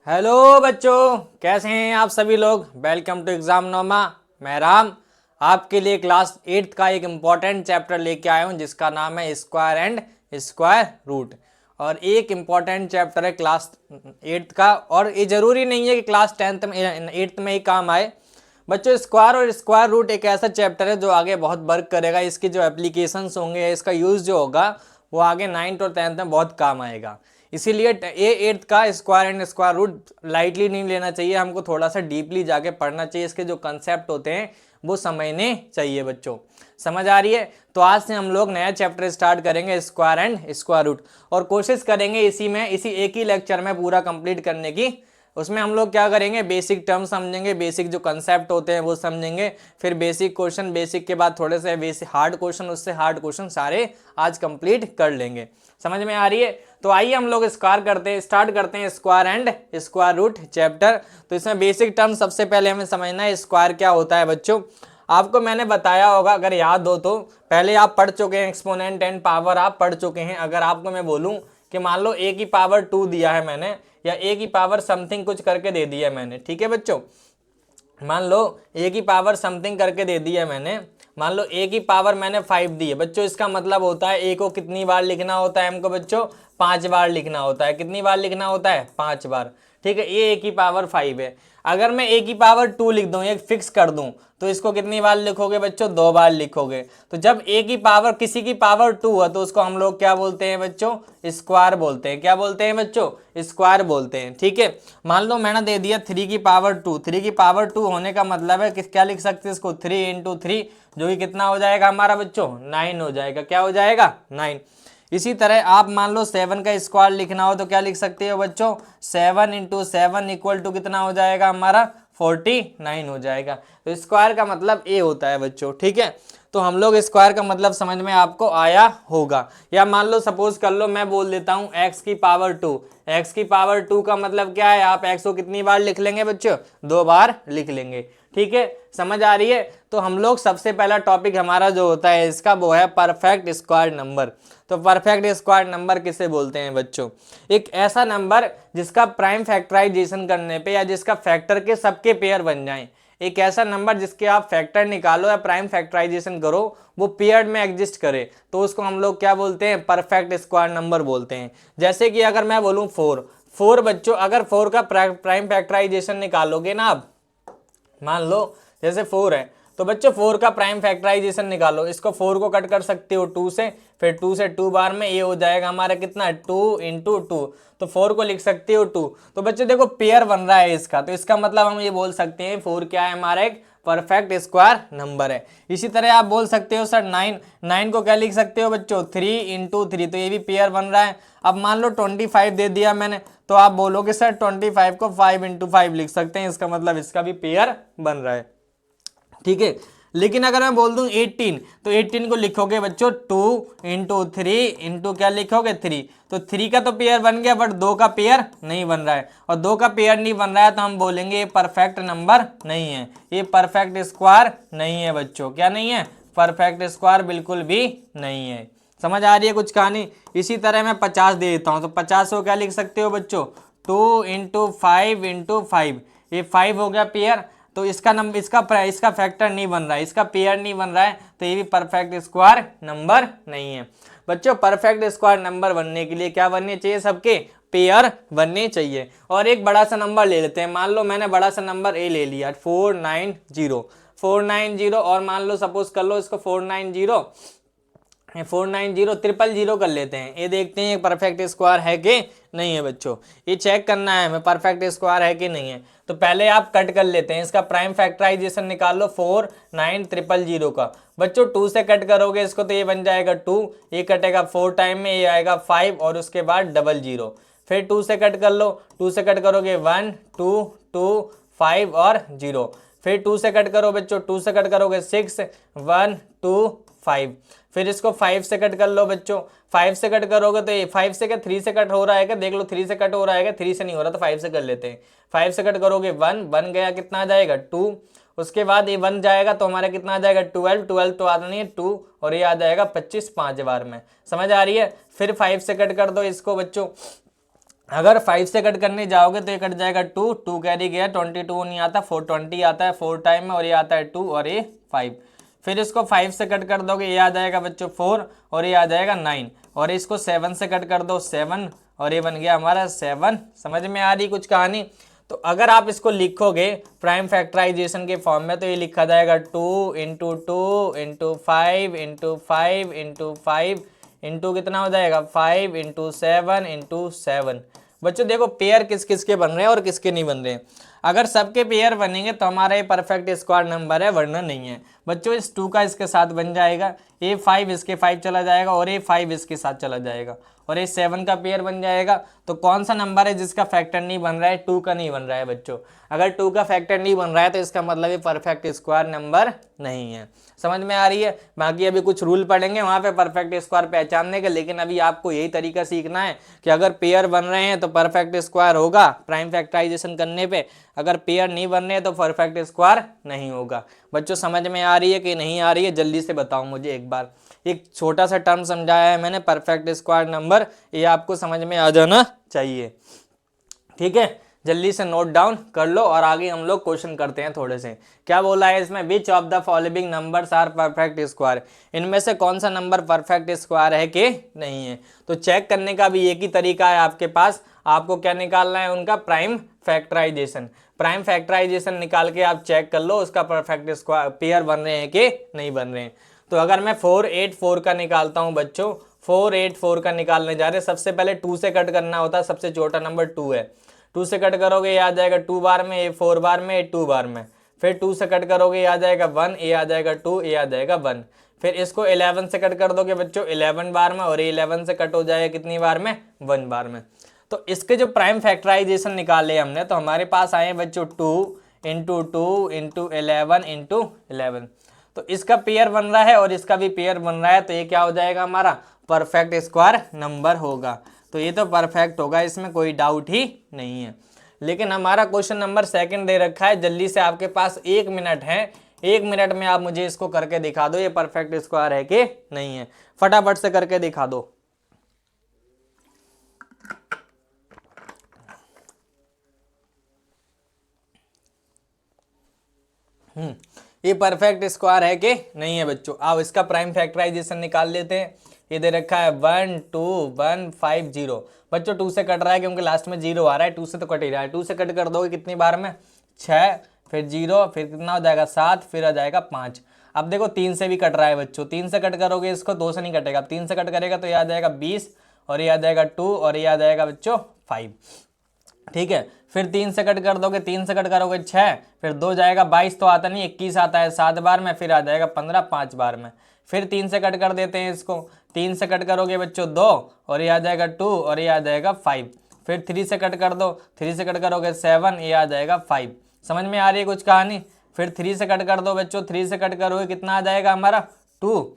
Hello बच्चों, कैसे हैं आप सभी लोग। वेलकम टू एग्जाम नोमा। मैं राम आपके लिए क्लास 8th का एक इम्पॉर्टेंट चैप्टर लेके आया हूं जिसका नाम है स्क्वायर एंड स्क्वायर रूट। और एक इम्पॉर्टेंट चैप्टर है क्लास 8th का, और ये जरूरी नहीं है कि क्लास 10th में 8th में ही काम आए। बच्चों, स्क्वायर और स्क्वायर रूट एक ऐसा चैप्टर है जो आगे बहुत वर्क करेगा। इसके जो एप्लीकेशंस होंगे, इसका यूज़ जो होगा वो आगे 9th और 10th में बहुत काम आएगा। इसीलिए ये 8th का square and square root lightly नहीं लेना चाहिए, हमको थोड़ा सा डीपली जाके पढ़ना चाहिए। इसके जो कंसेप्ट होते हैं वो समझने चाहिए बच्चों। समझ आ रही है? तो आज से हम लोग नया चैप्टर स्टार्ट करेंगे स्क्वायर एंड स्क्वायर रूट, और कोशिश करेंगे इसी एक ही लेक्चर में पूरा कंप्लीट करने की। उसमें हम लोग क्या करेंगे, बेसिक टर्म समझेंगे, बेसिक जो कंसेप्ट होते हैं वो समझेंगे, फिर बेसिक क्वेश्चन, बेसिक के बाद थोड़े से बेसिक हार्ड क्वेश्चन, उससे हार्ड क्वेश्चन सारे आज कंप्लीट कर लेंगे। समझ में आ रही है? तो आइए हम लोग स्टार्ट करते हैं square and square root chapter. तो इसमें बेसिक टर्म सबसे पहले हमें समझना है स्क्वायर क्या होता है बच्चों। आपको मैंने बताया होगा, अगर याद हो तो पहले आप पढ़ चुके हैं, एक्सपोनेंट एंड पावर आप पढ़ चुके हैं। अगर आपको मैं बोलूं कि मान लो a की पावर 2 दिया है मैंने, या a की पावर समथिंग कुछ करके दे दिया है मैंने, ठीक है बच्चों। मान लो a की पावर समथिंग करके दे दिया है मैंने, मान लो a की पावर मैंने 5 दी है बच्चों। इसका मतलब होता है a को कितनी बार लिखना होता है हमको बच्चों? 5 बार लिखना होता है। कितनी बार लिखना होता है? 5 बार। ठीक है, ये a की पावर 5 है। अगर मैं a की पावर 2 लिख दूं, एक फिक्स कर दूं, तो इसको कितनी बार लिखोगे बच्चों? 2 बार लिखोगे। तो जब a की पावर किसी की पावर 2 है तो उसको हम लोग क्या बोलते हैं बच्चों? स्क्वायर बोलते हैं। क्या बोलते हैं बच्चों? स्क्वायर बोलते हैं। ठीक है, मान लो मैंने दे दिया 3 की पावर 2। 3 की पावर 2 होने का मतलब है कि क्या लिख सकते हैं इसको? 3 इंटू 3, जो कि कितना हो जाएगा हमारा बच्चों? 9 हो जाएगा। क्या हो जाएगा? 9। इसी तरह आप मान लो 7 का स्क्वायर लिखना हो तो क्या लिख सकते हो बच्चों? 7 इंटू 7 इक्वल टू कितना हो जाएगा हमारा? 49 हो जाएगा। तो स्क्वायर का मतलब ए होता है बच्चों। ठीक है, तो हम लोग स्क्वायर का मतलब समझ में आपको आया होगा। या मान लो सपोज कर लो मैं बोल देता हूं x की पावर 2। x की पावर 2 का मतलब क्या है? आप x को कितनी बार लिख लेंगे बच्चों? 2 बार लिख लेंगे। ठीक है, समझ आ रही है? तो हम लोग सबसे पहला टॉपिक हमारा जो होता है इसका वो है परफेक्ट स्क्वायर नंबर। तो परफेक्ट स्क्वायर नंबर किसे बोलते हैं बच्चों? एक ऐसा नंबर जिसका प्राइम फैक्टराइजेशन करने पे या जिसका फैक्टर के सबके पेयर बन जाएं। एक ऐसा नंबर जिसके आप फैक्टर निकालो या प्राइम फैक्टराइजेशन करो, वो पेयर में एग्जिस्ट करे, तो उसको हम लोग क्या बोलते हैं? परफेक्ट स्क्वायर नंबर बोलते हैं। जैसे कि अगर मैं बोलूं 4 बच्चों, अगर 4 का प्राइम फैक्टराइजेशन निकालोगे ना आप, मान लो जैसे 4 है, तो बच्चों 4 का प्राइम फैक्टराइजेशन निकालो। इसको 4 को कट कर सकते हो 2 से, फिर 2 से 2 बार में ये हो जाएगा हमारा कितना? 2 इंटू 2। तो 4 को लिख सकते हो 2। तो बच्चों देखो पेयर बन रहा है इसका, तो इसका मतलब हम ये बोल सकते हैं 4 क्या है हमारा? एक परफेक्ट स्क्वायर नंबर है। इसी तरह आप बोल सकते हो सर 9 को क्या लिख सकते हो बच्चों? 3 इंटू 3, तो ये भी पेयर बन रहा है। अब मान लो 25 दे दिया मैंने, तो आप बोलोगे सर 25 को 5 इंटू 5 लिख सकते हैं, इसका मतलब इसका भी पेयर बन रहा है। ठीक है, लेकिन अगर मैं बोल दूं 18, तो 18 को लिखोगे बच्चों 2 इंटू 3 इंटू क्या लिखोगे? 3। तो 3 का तो पेयर बन गया, बट 2 का पेयर नहीं बन रहा है। और 2 का पेयर नहीं बन रहा है तो हम बोलेंगे ये परफेक्ट नंबर नहीं है, ये परफेक्ट स्क्वायर नहीं है बच्चों। क्या नहीं है? परफेक्ट स्क्वायर बिल्कुल भी नहीं है। समझ आ रही है कुछ कहानी? इसी तरह मैं 50 दे देता हूँ, तो 50 को क्या लिख सकते हो बच्चों? 2 इंटू 5 इंटू 5। ये 5 हो गया पेयर, तो इसका नंबर इसका फैक्टर नहीं बन रहा है, इसका पेयर नहीं बन रहा है, तो ये भी परफेक्ट स्क्वायर नंबर नहीं है बच्चों। परफेक्ट स्क्वायर नंबर बनने के लिए क्या बनने चाहिए? सबके पेयर बनने चाहिए। और एक बड़ा सा नंबर ले लेते हैं। मान लो मैंने बड़ा सा नंबर ए ले लिया 490, और मान लो सपोज कर लो इसको 490 कर लेते हैं। ये देखते हैं परफेक्ट स्क्वायर है कि नहीं है बच्चों, ये चेक करना है हमें परफेक्ट स्क्वायर है कि नहीं है। तो पहले आप कट कर लेते हैं, इसका प्राइम फैक्टराइजेशन निकाल लो 49000 का। बच्चों 2 से कट करोगे इसको तो ये बन जाएगा 2, ये कटेगा 4 टाइम में, ये आएगा 5 और उसके बाद 00। फिर 2 से कट कर लो, 2 से कट करोगे 1 2 2 5 और 0। फिर 2 से कट करो बच्चों, 2 से कट करोगे 6 1 2 5। फिर इसको 5 से कट कर लो बच्चों, 5 से कट करोगे तो ये 5 से क्या 3 से कट हो रहा है क्या? देख लो 3 से कट हो रहा है क्या? 3 से नहीं हो रहा तो 5 से कर लेते हैं। 5 से कट करोगे 1 1 गया, कितना आ जाएगा? 2। उसके बाद ये 1 जाएगा तो हमारा कितना आ जाएगा? 12 तो आता नहीं है 2, और ये आ जाएगा 25 5 बार में। समझ आ रही है? फिर 5 से कट कर दो इसको बच्चों, अगर 5 से कट करने जाओगे तो ये कट जाएगा 2, 2 कैरी गया, 22 नहीं आता, 420 आता है 4 टाइम में, और ये आता है 2 और ये 5। फिर इसको 5 से कट कर दोगे, ये आ जाएगा बच्चों 4 और ये आ जाएगा 9, और इसको 7 से कट कर दो 7 और ये बन गया हमारा 7। समझ में आ रही कुछ कहानी? तो अगर आप इसको लिखोगे प्राइम फैक्टराइजेशन के फॉर्म में तो ये लिखा जाएगा 2 into 2 into 5 into 5 into 5 into कितना हो जाएगा 5 इंटू 7 इंटू 7। बच्चों देखो पेयर किस किस के बन रहे हैं और किसके नहीं बन रहे हैं। अगर सबके पेयर बनेंगे तो हमारा ये परफेक्ट स्क्वायर नंबर है, वरना नहीं है। बच्चों इस 2 का इसके साथ बन जाएगा, ये 5 इसके 5 चला जाएगा और ये 5 इसके साथ चला जाएगा, और ये 7 का पेयर बन जाएगा। तो कौन सा नंबर है जिसका फैक्टर नहीं बन रहा है? 2 का नहीं बन रहा है बच्चों। अगर 2 का फैक्टर नहीं बन रहा है तो इसका मतलब ये परफेक्ट स्क्वायर नंबर नहीं है। समझ में आ रही है? बाकी अभी कुछ रूल पढ़ेंगे वहाँ पे परफेक्ट स्क्वायर पहचानने के, लेकिन अभी आपको यही तरीका सीखना है कि अगर पेयर बन रहे हैं तो परफेक्ट स्क्वायर होगा प्राइम फैक्टराइजेशन करने पे, अगर पेयर नहीं बन रहे हैं तो परफेक्ट स्क्वायर नहीं होगा। बच्चों समझ में आ रही है कि नहीं आ रही है? जल्दी से बताओ मुझे एक बार। एक छोटा सा टर्म समझाया है मैंने, परफेक्ट स्क्वायर नंबर, ये आपको समझ में आ जाना चाहिए। ठीक है, जल्दी से नोट डाउन कर लो और आगे हम लोग क्वेश्चन करते हैं थोड़े से। क्या बोला है इसमें? Which of the following numbers are perfect square, इनमें से कौन सा नंबर परफेक्ट स्क्वायर है कि नहीं है। तो चेक करने का भी एक ही तरीका है आपके पास, आपको क्या निकालना है? उनका प्राइम फैक्टराइजेशन। प्राइम फैक्टराइजेशन निकाल के आप चेक कर लो उसका परफेक्ट स्क्वायर पेयर बन रहे हैं कि नहीं बन रहे हैं। तो अगर मैं 484 का निकालता हूं बच्चों, 484 का निकालने जा रहे हैं, सबसे पहले 2 से कट करना होता है, सबसे छोटा नंबर 2 है। 2 से कट करोगे ये आ जाएगा 2 बार में, ये 4 बार में, ये 2 बार में। फिर 2 से कट करोगे ये आ जाएगा 1, ये आ जाएगा 2, ये आ जाएगा 1। फिर इसको 11 से कट कर दोगे बच्चों 11 बार में, और ये 11 से कट हो जाएगा कितनी बार में? 1 बार में। तो इसके जो प्राइम फैक्टराइजेशन निकाले हमने, तो हमारे पास आए बच्चों 2 इंटू 2 इंटू 11 इंटू 11। तो इसका पेयर बन रहा है और इसका भी पेयर बन रहा है, तो ये क्या हो जाएगा? हमारा परफेक्ट स्क्वायर नंबर होगा। तो ये तो परफेक्ट होगा, इसमें कोई डाउट ही नहीं है। लेकिन हमारा क्वेश्चन नंबर 2 दे रखा है, जल्दी से आपके पास 1 मिनट है, 1 मिनट में आप मुझे इसको करके दिखा दो ये परफेक्ट स्क्वायर है कि नहीं है। फटाफट से करके दिखा दो। ये परफेक्ट स्क्वायर है कि नहीं है बच्चों? आओ इसका प्राइम फैक्टराइजेशन निकाल लेते हैं। ये दे रखा है 1 2 1 5 0। बच्चों 2 से कट रहा है क्योंकि लास्ट में 0 आ रहा है, 2 से तो कट ही रहा है। 2 से कट कर दोगे कितनी बार में? 6, फिर 0, फिर कितना हो जाएगा 7, फिर आ जाएगा 5। अब देखो 3 से भी कट रहा है बच्चों, 3 से कट करोगे इसको, 2 से नहीं कटेगा। 3 से कट करेगा तो ये आ जाएगा 20, और ये आ जाएगा 2, और ये आ जाएगा बच्चों 5। ठीक है, फिर 3 से कट कर दोगे, 3 से कट करोगे 6, फिर 2 जाएगा 22 तो आता नहीं, 21 आता है 7 बार में, फिर आ जाएगा 15 5 बार में। फिर 3 से कट कर देते हैं इसको, 3 से कट करोगे बच्चों 2, और ये आ जाएगा 2, और ये आ जाएगा 5। फिर 3 से कट कर दो, 3 से कट करोगे 7, ये आ जाएगा 5। समझ में आ रही है कुछ कहानी? फिर 3 से कट कर दो बच्चों, 3 से कट करोगे कितना आ जाएगा हमारा? 2,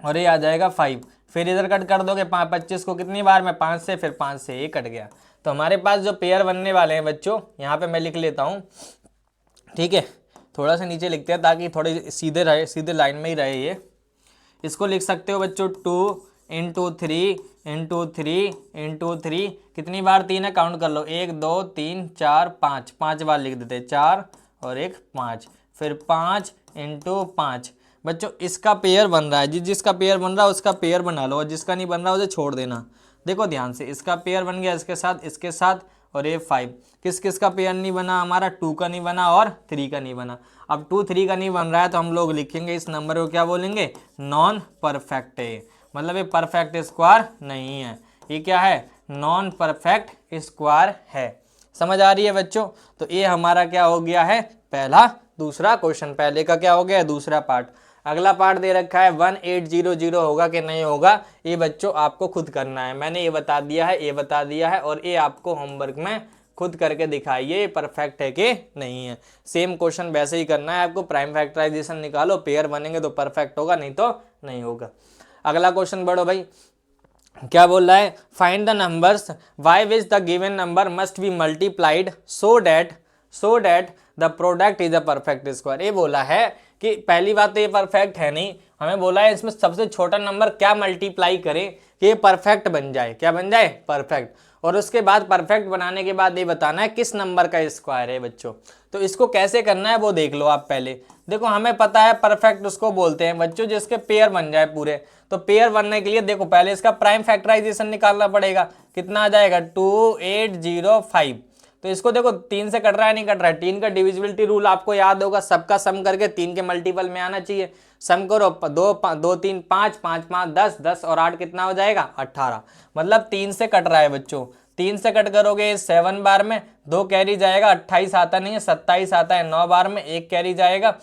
और ये आ जाएगा 5। फिर इधर कट कर दोगे 25 को कितनी बार में? 5 से, फिर 5 से ये कट गया। तो हमारे पास जो पेयर बनने वाले हैं बच्चों, यहाँ पे मैं लिख लेता हूँ। ठीक है, थोड़ा सा नीचे लिखते हैं ताकि थोड़े सीधे रहे, सीधे लाइन में ही रहे ये। इसको लिख सकते हो बच्चों 2 इंटू 3 इंटू 3 इंटू 3। कितनी बार 3 है? काउंट कर लो, 1 2 3 4 5, 5 बार लिख देते, 4 और 1 5। फिर 5 इंटू 5। बच्चों इसका पेयर बन रहा है, जिसका पेयर बन रहा है उसका पेयर बना लो, और जिसका नहीं बन रहा उसे छोड़ देना। देखो ध्यान से, इसका पेयर बन गया इसके साथ, और ये 5। किस किस का पेयर नहीं बना? हमारा 2 का नहीं बना और 3 का नहीं बना। अब 2 3 का नहीं बन रहा है तो हम लोग लिखेंगे इस नंबर को, क्या बोलेंगे? नॉन परफेक्ट है, मतलब ये परफेक्ट स्क्वायर नहीं है। ये क्या है? नॉन परफेक्ट स्क्वायर है। समझ आ रही है बच्चों? तो ये हमारा क्या हो गया है? पहला दूसरा क्वेश्चन। पहले का क्या हो गया? दूसरा पार्ट। अगला पार्ट दे रखा है 1800 होगा कि नहीं होगा, ये बच्चों आपको खुद करना है। मैंने ये बता दिया है, ये बता दिया है, और ये आपको होमवर्क में खुद करके दिखाइए परफेक्ट है कि नहीं है। सेम क्वेश्चन वैसे ही करना है आपको। प्राइम फैक्टराइजेशन निकालो, पेयर बनेंगे तो परफेक्ट होगा, नहीं तो नहीं होगा। अगला क्वेश्चन बढ़ो भाई। क्या बोल रहा है? Find the numbers by which the given number must be multiplied so that the product is a perfect square. ये बोला है कि पहली बात तो ये परफेक्ट है नहीं, हमें बोला है इसमें सबसे छोटा नंबर क्या मल्टीप्लाई करें कि ये परफेक्ट बन जाए, क्या बन जाए, परफेक्ट। और उसके बाद परफेक्ट बनाने के बाद ये बताना है किस नंबर का स्क्वायर है बच्चों। तो इसको कैसे करना है वो देख लो आप पहले। देखो हमें पता है परफेक्ट उसको बोलते हैं बच्चों जिसके पेयर बन जाए पूरे। तो पेयर बनने के लिए देखो पहले इसका प्राइम फैक्टराइजेशन निकालना पड़ेगा। कितना आ जाएगा 2805। तो इसको देखो 3 से कट रहा है नहीं कट रहा है, 3 का डिविजिबिलिटी रूल आपको याद होगा, सबका सम करके 3 के मल्टीपल में आना चाहिए। सम करो 2 3 5 5 5 10 10 और 8 कितना हो जाएगा 18। मतलब 3 से कट रहा है बच्चों, 3 से कट करोगे 7 बार में 2 कैरी जाएगा, 28 आता नहीं है 27 आता है, 9 बार में 1 कैरी जाएगा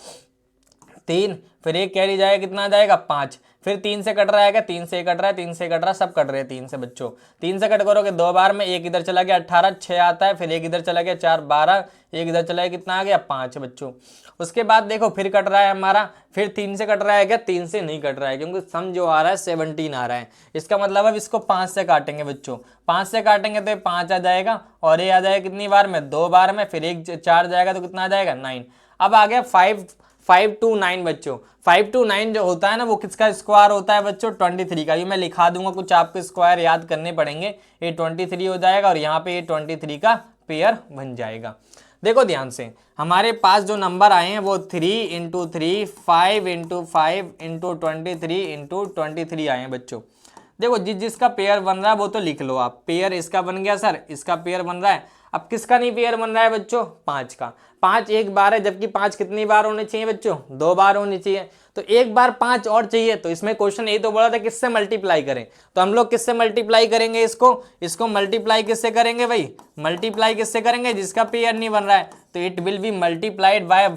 3, फिर 1 कैरी जाएगा कितना आ जाएगा 5, फिर 3 से कट रहा है क्या, 3 से कट रहा है, 3 से कट रहा है, सब कट रहे हैं 3 से बच्चों। 3 से कट करोगे 2 बार में 1 इधर चला गया 18, 6 आता है, फिर 1 इधर चला गया 4 12, 1 इधर चला गया कितना आ गया 5 बच्चों। उसके बाद देखो फिर कट रहा है हमारा, फिर 3 से कट रहा है क्या, 3 से नहीं कट रहा है क्योंकि सम जो आ रहा है 17 आ रहा है। इसका मतलब अब इसको 5 से काटेंगे बच्चों, 5 से काटेंगे तो 5 आ जाएगा और ये आ जाएगा कितनी बार में 2 बार में, फिर 1 4 जाएगा तो कितना आ जाएगा 9। अब आ गया 529 बच्चों। 529 जो होता है ना वो किसका स्क्वायर होता है बच्चों 23 का। ये मैं लिखा दूंगा, कुछ आपको स्क्वायर याद करने पड़ेंगे। ये 23 हो जाएगा और यहाँ पे ये 23 का पेयर बन जाएगा। देखो ध्यान से हमारे पास जो नंबर आए हैं वो 3 × 3 5 × 5 × 23 × 23 आए हैं बच्चों। देखो जिसका पेयर बन रहा है वो तो लिख लो आप, पेयर इसका बन गया सर, इसका पेयर बन रहा है। अब किसका नहीं पेयर बन रहा है बच्चों 5 का। 5 एक बार है, जबकि 5 कितनी बार होने चाहिए बच्चों 2 बार होनी चाहिए। तो एक बार 5 और चाहिए, तो इसमें क्वेश्चन यही तो बोला था किससे मल्टीप्लाई करें। तो हम लोग किससे मल्टीप्लाई करेंगे इसको मल्टीप्लाई किससे करेंगे भाई, मल्टीप्लाई किससे करेंगे जिसका पेयर नहीं बन रहा है। तो it will be multiplied by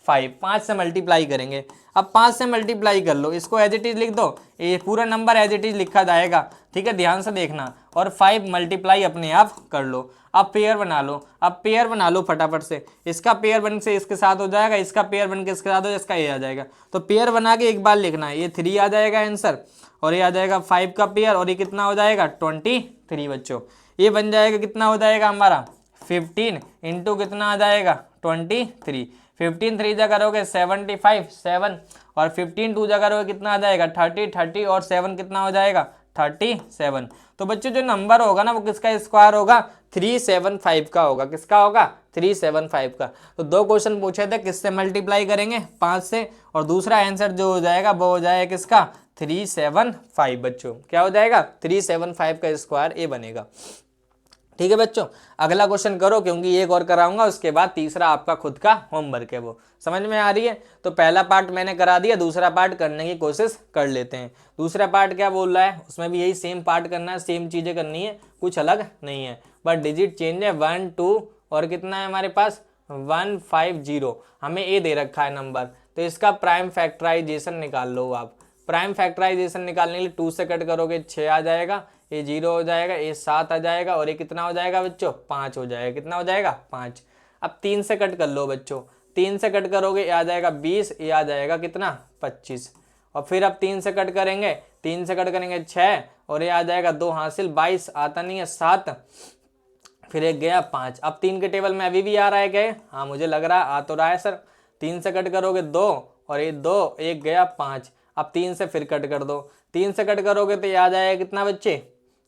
5, 5 से मल्टीप्लाई करेंगे। अब 5 से मल्टीप्लाई कर लो, इसको एज इट इज लिख दो, ये पूरा नंबर एज इट इज लिखा जाएगा, ठीक है ध्यान से देखना। और 5 मल्टीप्लाई अपने आप कर लो। अब पेयर बना लो, अब पेयर बना लो फटाफट से। इसका पेयर बन से इसके साथ हो जाएगा, इसका पेयर बन के इसके साथ हो जाएगा, इसका ये आ जाएगा। तो पेयर बना के एक बार लिखना है, ये 3 आ जाएगा आंसर, और ये आ जाएगा 5 का पेयर, और ये कितना हो जाएगा 23 बच्चों। ये बन जाएगा कितना हो जाएगा हमारा 15 इंटू कितना आ जाएगा 23। 15 3 जा करोगे 75 7, और 15 2 जा करोगे कितना आ जाएगा 30 और 7 कितना हो जाएगा 37। तो बच्चों जो नंबर होगा ना वो किसका स्क्वायर होगा 375 का होगा। किसका होगा 375 का। तो 2 क्वेश्चन पूछे थे, किससे मल्टीप्लाई करेंगे 5 से, और दूसरा आंसर जो हो जाएगा वो हो जाएगा किसका 375 बच्चों। क्या हो जाएगा 375 का स्क्वायर ये बनेगा। ठीक है बच्चों, अगला क्वेश्चन करो क्योंकि एक और कराऊंगा, उसके बाद तीसरा आपका खुद का होमवर्क है। वो समझ में आ रही है। तो पहला पार्ट मैंने करा दिया, दूसरा पार्ट करने की कोशिश कर लेते हैं। दूसरा पार्ट क्या बोल रहा है, उसमें भी यही सेम पार्ट करना है, सेम चीजें करनी है, कुछ अलग नहीं है, बट डिजिट चेंज है 1 2 और कितना है हमारे पास 150। हमें ये दे रखा है नंबर, तो इसका प्राइम फैक्टराइजेशन निकाल लो आप। प्राइम फैक्टराइजेशन निकालने के लिए 2 से कट करोगे 6 आ जाएगा, ये 0 हो जाएगा, ये 7 आ जाएगा, और ये कितना हो जाएगा बच्चों 5 हो जाएगा। कितना हो जाएगा 5। अब 3 से कट कर लो बच्चों, 3 से कट करोगे ये आ जाएगा 20, ये आ जाएगा कितना 25। और फिर अब 3 से कट करेंगे, 3 से कट करेंगे 6, और ये आ जाएगा 2 हासिल 22 आता नहीं है 7, फिर एक गया 5। अब 3 के टेबल में अभी भी आ रहा है क्या, हाँ मुझे लग रहा है आ तो रहा है सर। 3 से कट करोगे 2, और ये 2 एक गया 5। अब 3 से फिर कट कर दो, 3 से कट करोगे तो ये आ जाएगा कितना बच्चे,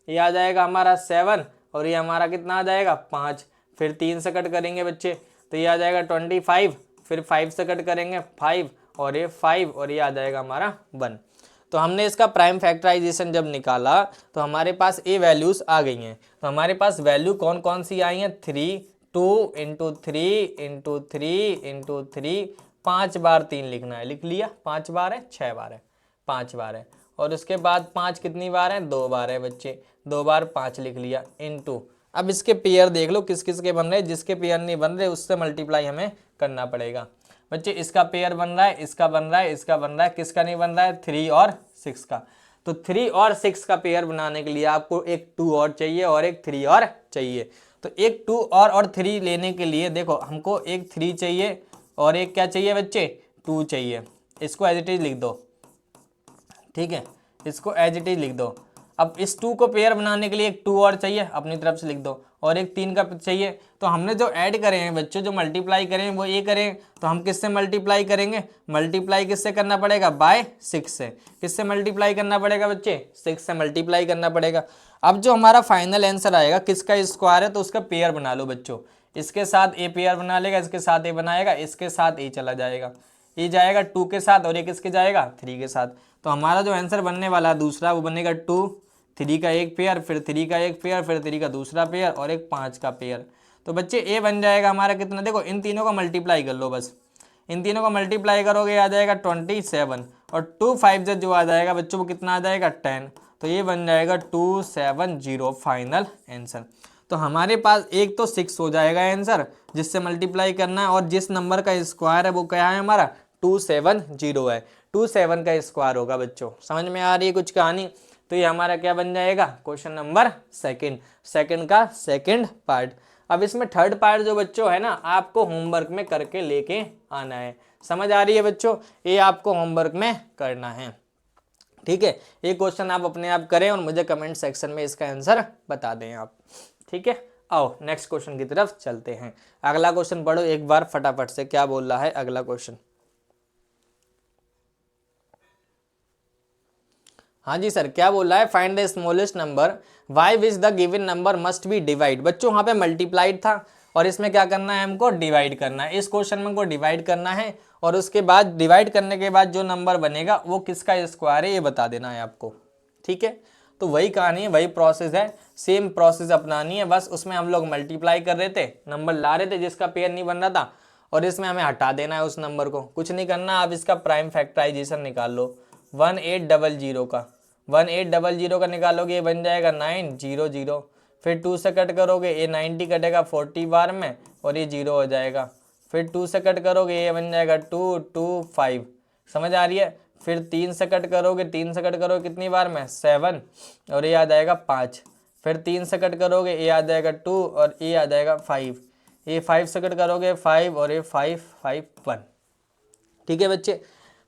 ये आ जाएगा हमारा 7, और ये हमारा कितना आ जाएगा 5। फिर 3 से कट करेंगे बच्चे तो ये आ जाएगा 25, फिर 5 से कट करेंगे 5, और ये 5, और ये आ जाएगा हमारा 1। तो हमने इसका प्राइम फैक्टराइजेशन जब निकाला तो हमारे पास ये वैल्यूज आ गई हैं। तो हमारे पास वैल्यू कौन कौन सी आई हैं 3 2 × 3 × 3 × 3, 5 बार 3 लिखना है, लिख लिया 5 बार है 6 बार है 5 बार है, और उसके बाद 5 कितनी बार है 2 बार है बच्चे, 2 बार 5 लिख लिया इनटू। अब इसके पेयर देख लो किस किस के बन रहे हैं, जिसके पेयर नहीं बन रहे उससे मल्टीप्लाई हमें करना पड़ेगा बच्चे। इसका पेयर बन रहा है, इसका बन रहा है, इसका बन रहा है, किसका नहीं बन रहा है 3 और 6 का। तो 3 और 6 का पेयर बनाने के लिए आपको एक 2 और चाहिए और एक 3 और चाहिए। तो एक 2 और 3 लेने के लिए देखो हमको एक 3 चाहिए और एक क्या चाहिए बच्चे 2 चाहिए। इसको एज इट इज लिख दो, ठीक है, इसको एज इट इज लिख दो। अब इस 2 को पेयर बनाने के लिए एक 2 और चाहिए, अपनी तरफ से लिख दो, और एक 3 का चाहिए। तो हमने जो ऐड करे हैं बच्चों, जो मल्टीप्लाई करें वो ये करें, तो हम किससे मल्टीप्लाई करेंगे, मल्टीप्लाई किससे करना पड़ेगा, बाय 6 से। किससे मल्टीप्लाई करना पड़ेगा बच्चे, 6 से मल्टीप्लाई करना पड़ेगा। अब जो हमारा फाइनल आंसर आएगा किसका स्क्वायर है, तो उसका पेयर बना लो बच्चों। इसके साथ ए पेयर बना लेगा, इसके साथ ए बनाएगा, इसके साथ ए चला जाएगा, ये जाएगा 2 के साथ और ये किसके जाएगा, 3 के साथ। तो हमारा जो आंसर बनने वाला है दूसरा वो बनेगा 2, 3 का एक पेयर, फिर 3 का एक पेयर, फिर 3 का दूसरा पेयर और एक 5 का पेयर। तो बच्चे ए बन जाएगा हमारा कितना, देखो इन तीनों का मल्टीप्लाई कर लो बस, इन तीनों का मल्टीप्लाई करोगे आ जाएगा 27 और 2 5 से जो आ जाएगा बच्चों वो कितना आ जाएगा 10। तो ये बन जाएगा 270 फाइनल आंसर। तो हमारे पास एक तो 6 हो जाएगा आंसर जिससे मल्टीप्लाई करना है, और जिस नंबर का स्क्वायर है वो क्या है हमारा 270 है, 27 का स्क्वायर होगा बच्चों। समझ में आ रही है कुछ कहानी। तो ये हमारा क्या बन जाएगा, क्वेश्चन नंबर सेकंड का सेकंड पार्ट। अब इसमें थर्ड पार्ट जो बच्चों है ना, आपको होमवर्क में करके लेके आना है। समझ आ रही है बच्चों, ये आपको होमवर्क में करना है, ठीक है। ये क्वेश्चन आप अपने आप करें और मुझे कमेंट सेक्शन में इसका आंसर बता दें आप, ठीक है। आओ नेक्स्ट क्वेश्चन की तरफ चलते हैं। अगला क्वेश्चन पढ़ो एक बार फटाफट से, क्या बोल रहा है अगला क्वेश्चन। हाँ जी सर, क्या बोल रहा है, find the smallest number by which the given number must be divide. बच्चों वहाँ पे मल्टीप्लाइड था और इसमें क्या करना है, हमको डिवाइड करना है। इस क्वेश्चन में हमको डिवाइड करना है और उसके बाद डिवाइड करने के बाद जो नंबर बनेगा वो किसका स्क्वायर है ये बता देना है आपको, ठीक है। तो वही कहानी है, वही प्रोसेस है, सेम प्रोसेस अपनानी है। बस उसमें हम लोग मल्टीप्लाई कर रहे थे, नंबर ला रहे थे जिसका पेयर नहीं बन रहा था, और इसमें हमें हटा देना है उस नंबर को। कुछ नहीं करना, आप इसका प्राइम फैक्टराइजेशन निकाल लो। 1800 का निकालोगे ये बन जाएगा 900, फिर 2 से कट करोगे ये 90 कटेगा 40 बार में और ये 0 हो जाएगा। फिर 2 से कट करोगे ये बन जाएगा 225, समझ आ रही है। फिर 3 से कट करोगे, 3 से कट करोगे कितनी बार में 7 और ये आ जाएगा 5। फिर 3 से कट करोगे ये आ जाएगा 2 और ये आ जाएगा 5। ये 5 से कट करोगे 5 और ये 5 5 1, ठीक है बच्चे।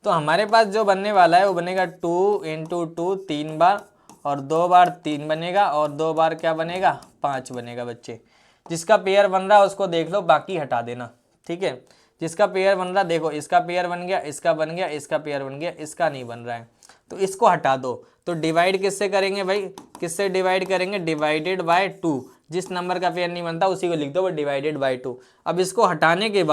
तो हमारे पास जो बनने वाला है वो बनेगा 2 × 2 3 बार, और 2 बार 3 बनेगा और 2 बार क्या बनेगा 5 बनेगा बच्चे। जिसका पेयर बन रहा है उसको देख लो, बाकी हटा देना, ठीक है। जिसका पेयर बन रहा देखो, इसका पेयर बन गया, इसका बन गया, इसका पेयर बन गया, इसका नहीं बन रहा है तो इसको हटा दो। तो डिवाइड किससे करेंगे भाई, किससे डिवाइड करेंगे, डिवाइडेड बाय 2। जिस नंबर का पेयर नहीं बनता उसी को लिख दो वो डिवाइडेड बाय 2। अब इसको हटाने के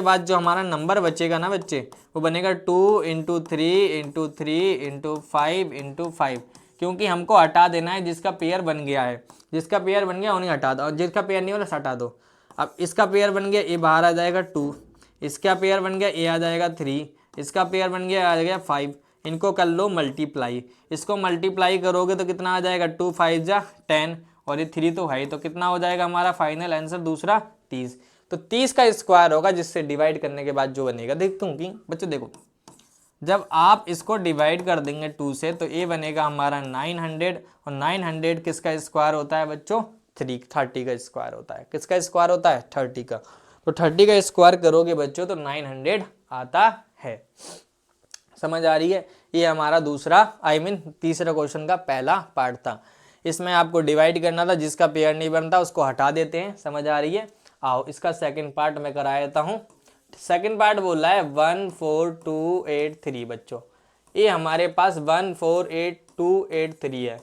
बाद जो हमारा नंबर बचेगा ना बच्चे वो बनेगा 2 × 3 × 3 × 5 × 5, क्योंकि हमको हटा देना है जिसका पेयर बन गया है। जिसका पेयर बन गया उन्हें हटा दो और जिसका पेयर नहीं हो रहा हटा दो। अब इसका पेयर बन गया ये बाहर आ जाएगा 2, इसका पेयर बन गया ये आ जाएगा 3, इसका पेयर बन गया आ गया 5। इनको कर लो मल्टीप्लाई, इसको मल्टीप्लाई करोगे तो कितना आ जाएगा 2 5 जा 10 और ये 3 तो है, तो कितना हो जाएगा हमारा फाइनल आंसर दूसरा 30। तो 30 का स्क्वायर होगा जिससे डिवाइड करने के बाद जो बनेगा। देखते हूँ कि बच्चों देखो, जब आप इसको डिवाइड कर देंगे 2 से तो ये बनेगा हमारा 900 और 900 किसका स्क्वायर होता है बच्चों 30 का स्क्वायर होता है। किसका स्क्वायर होता है 30 का। तो 30 का स्क्वायर करोगे बच्चों तो 900 आता है। समझ आ रही है। ये हमारा दूसरा तीसरा क्वेश्चन का पहला पार्ट था। इसमें आपको डिवाइड करना था, जिसका पेयर नहीं बनता उसको हटा देते हैं। समझ आ रही है। आओ इसका सेकंड पार्ट मैं करा देता हूँ। सेकंड पार्ट बोल रहा है 14283 बच्चों। ये हमारे पास 148283 है।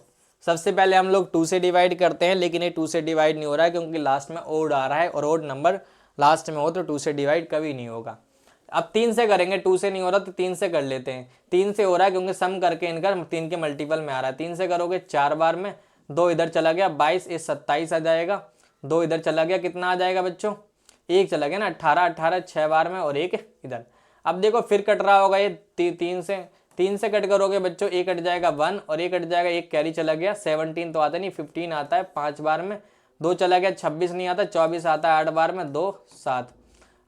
सबसे पहले हम लोग 2 से डिवाइड करते हैं, लेकिन ये 2 से डिवाइड नहीं हो रहा है क्योंकि लास्ट में ओड आ रहा है और ओड नंबर लास्ट में हो तो 2 से डिवाइड कभी नहीं होगा। अब 3 से करेंगे, 2 से नहीं हो रहा तो 3 से कर लेते हैं। 3 से हो रहा है क्योंकि सम करके इनका 3 के मल्टीपल में आ रहा है। 3 से करोगे 4 बार में, 2 इधर चला गया 22, ये 27 आ जाएगा, 2 इधर चला गया कितना आ जाएगा बच्चों, 1 चला गया ना 18 6 बार में और 1 इधर। अब देखो फिर कट रहा होगा ये 3 से कट करोगे बच्चों, 1 कट जाएगा 1 और 1 कट जाएगा, 1 कैरी चला गया, 17 तो आता नहीं 15 आता है 5 बार में, 2 चला गया 26 नहीं आता, 24 आता है 8 बार में, 2 7।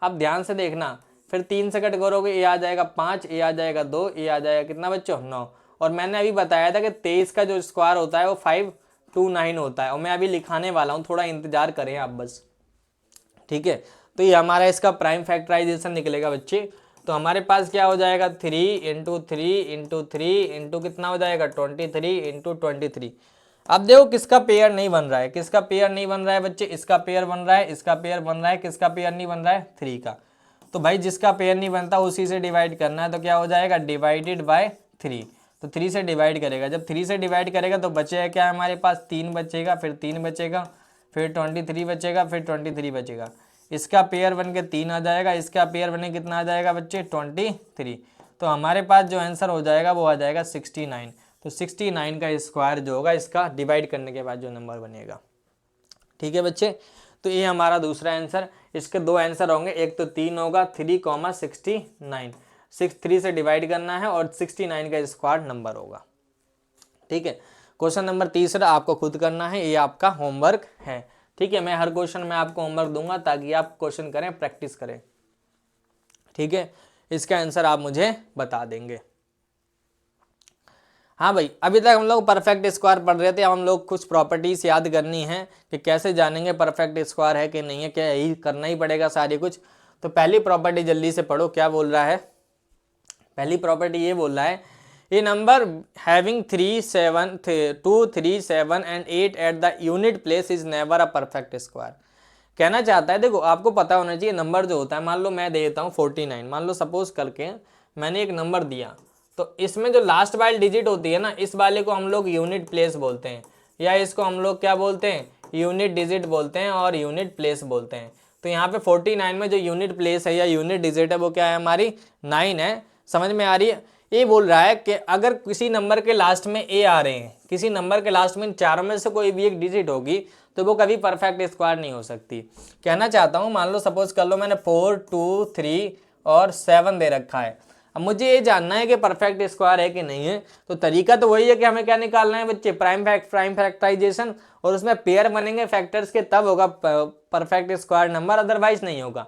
अब ध्यान से देखना, फिर 3 से कट करोगे ये आ जाएगा 5, ये आ जाएगा 2, ये आ जाएगा कितना बच्चों 9। और मैंने अभी बताया था कि 23 का जो स्क्वायर होता है वो 529 होता है और मैं अभी लिखाने वाला हूँ, थोड़ा इंतजार करें आप बस, ठीक है। तो ये हमारा इसका प्राइम फैक्टराइजेशन निकलेगा बच्चे तो हमारे पास क्या हो जाएगा 3 × 3 × 3 × कितना हो जाएगा 23 × 23। अब देखो किसका पेयर नहीं बन रहा है, किसका पेयर नहीं बन रहा है बच्चे, इसका पेयर बन रहा है, इसका पेयर बन रहा है, किसका पेयर नहीं बन रहा है 3 का। तो भाई जिसका पेयर नहीं बनता उसी से डिवाइड करना है, तो क्या हो जाएगा डिवाइडेड बाय 3। तो 3 से डिवाइड करेगा, जब 3 से डिवाइड करेगा तो बचेगा क्या हमारे पास 3 बचेगा, फिर 3 बचेगा, फिर 23 बचेगा, फिर 23 बचेगा। इसका पेयर बन के 3 आ जाएगा, इसका पेयर बने कितना आ जाएगा बच्चे 23। तो हमारे पास जो आंसर हो जाएगा वो आ जाएगा 69। तो 69 का स्क्वायर जो होगा इसका डिवाइड करने के बाद जो नंबर बनेगा। ठीक है बच्चे, तो ये हमारा दूसरा आंसर। इसके दो आंसर होंगे, एक तो 3 होगा 3,69, 3 से डिवाइड करना है और 69 का स्क्वायर नंबर होगा। ठीक है, क्वेश्चन नंबर तीसरा आपको खुद करना है, ये आपका होमवर्क है। ठीक है, मैं हर क्वेश्चन में आपको होमवर्क दूंगा ताकि आप क्वेश्चन करें, प्रैक्टिस करें। ठीक है, इसका आंसर आप मुझे बता देंगे। हाँ भाई, अभी तक हम लोग परफेक्ट स्क्वायर पढ़ रहे थे, अब हम लोग कुछ प्रॉपर्टीज याद करनी है कि कैसे जानेंगे परफेक्ट स्क्वायर है कि नहीं है, क्या यही करना ही पड़ेगा सारी कुछ। तो पहली प्रॉपर्टी जल्दी से पढ़ो, क्या बोल रहा है। पहली प्रॉपर्टी ये बोल रहा है, a number having 3, 7, 2, 3, 7 and 8 at the unit place is never a perfect square. कहना चाहता है, देखो आपको पता होना चाहिए नंबर जो होता है, मान लो मैं दे देता हूँ 49, मान लो सपोज करके मैंने एक नंबर दिया, तो इसमें जो लास्ट वाली डिजिट होती है ना, इस वाले को हम लोग यूनिट प्लेस बोलते हैं, या इसको हम लोग क्या बोलते हैं यूनिट डिजिट बोलते हैं और यूनिट प्लेस बोलते हैं। तो यहाँ पे 49 में जो यूनिट प्लेस है या यूनिट डिजिट है वो क्या है हमारी 9 है। समझ में आ रही है। ये बोल रहा है कि अगर किसी नंबर के लास्ट में ए आ रहे हैं, किसी नंबर के लास्ट में चारों में से कोई भी एक डिजिट होगी तो वो कभी परफेक्ट स्क्वायर नहीं हो सकती। कहना चाहता हूँ, मान लो सपोज कर लो मैंने 4, 2, 3 और 7 दे रखा है। अब मुझे ये जानना है कि परफेक्ट स्क्वायर है कि नहीं है। तो तरीका तो वही है कि हमें क्या निकालना है बच्चे, प्राइम फैक्टराइजेशन, और उसमें पेयर बनेंगे फैक्टर्स के, तब होगा परफेक्ट स्क्वायर नंबर, अदरवाइज नहीं होगा।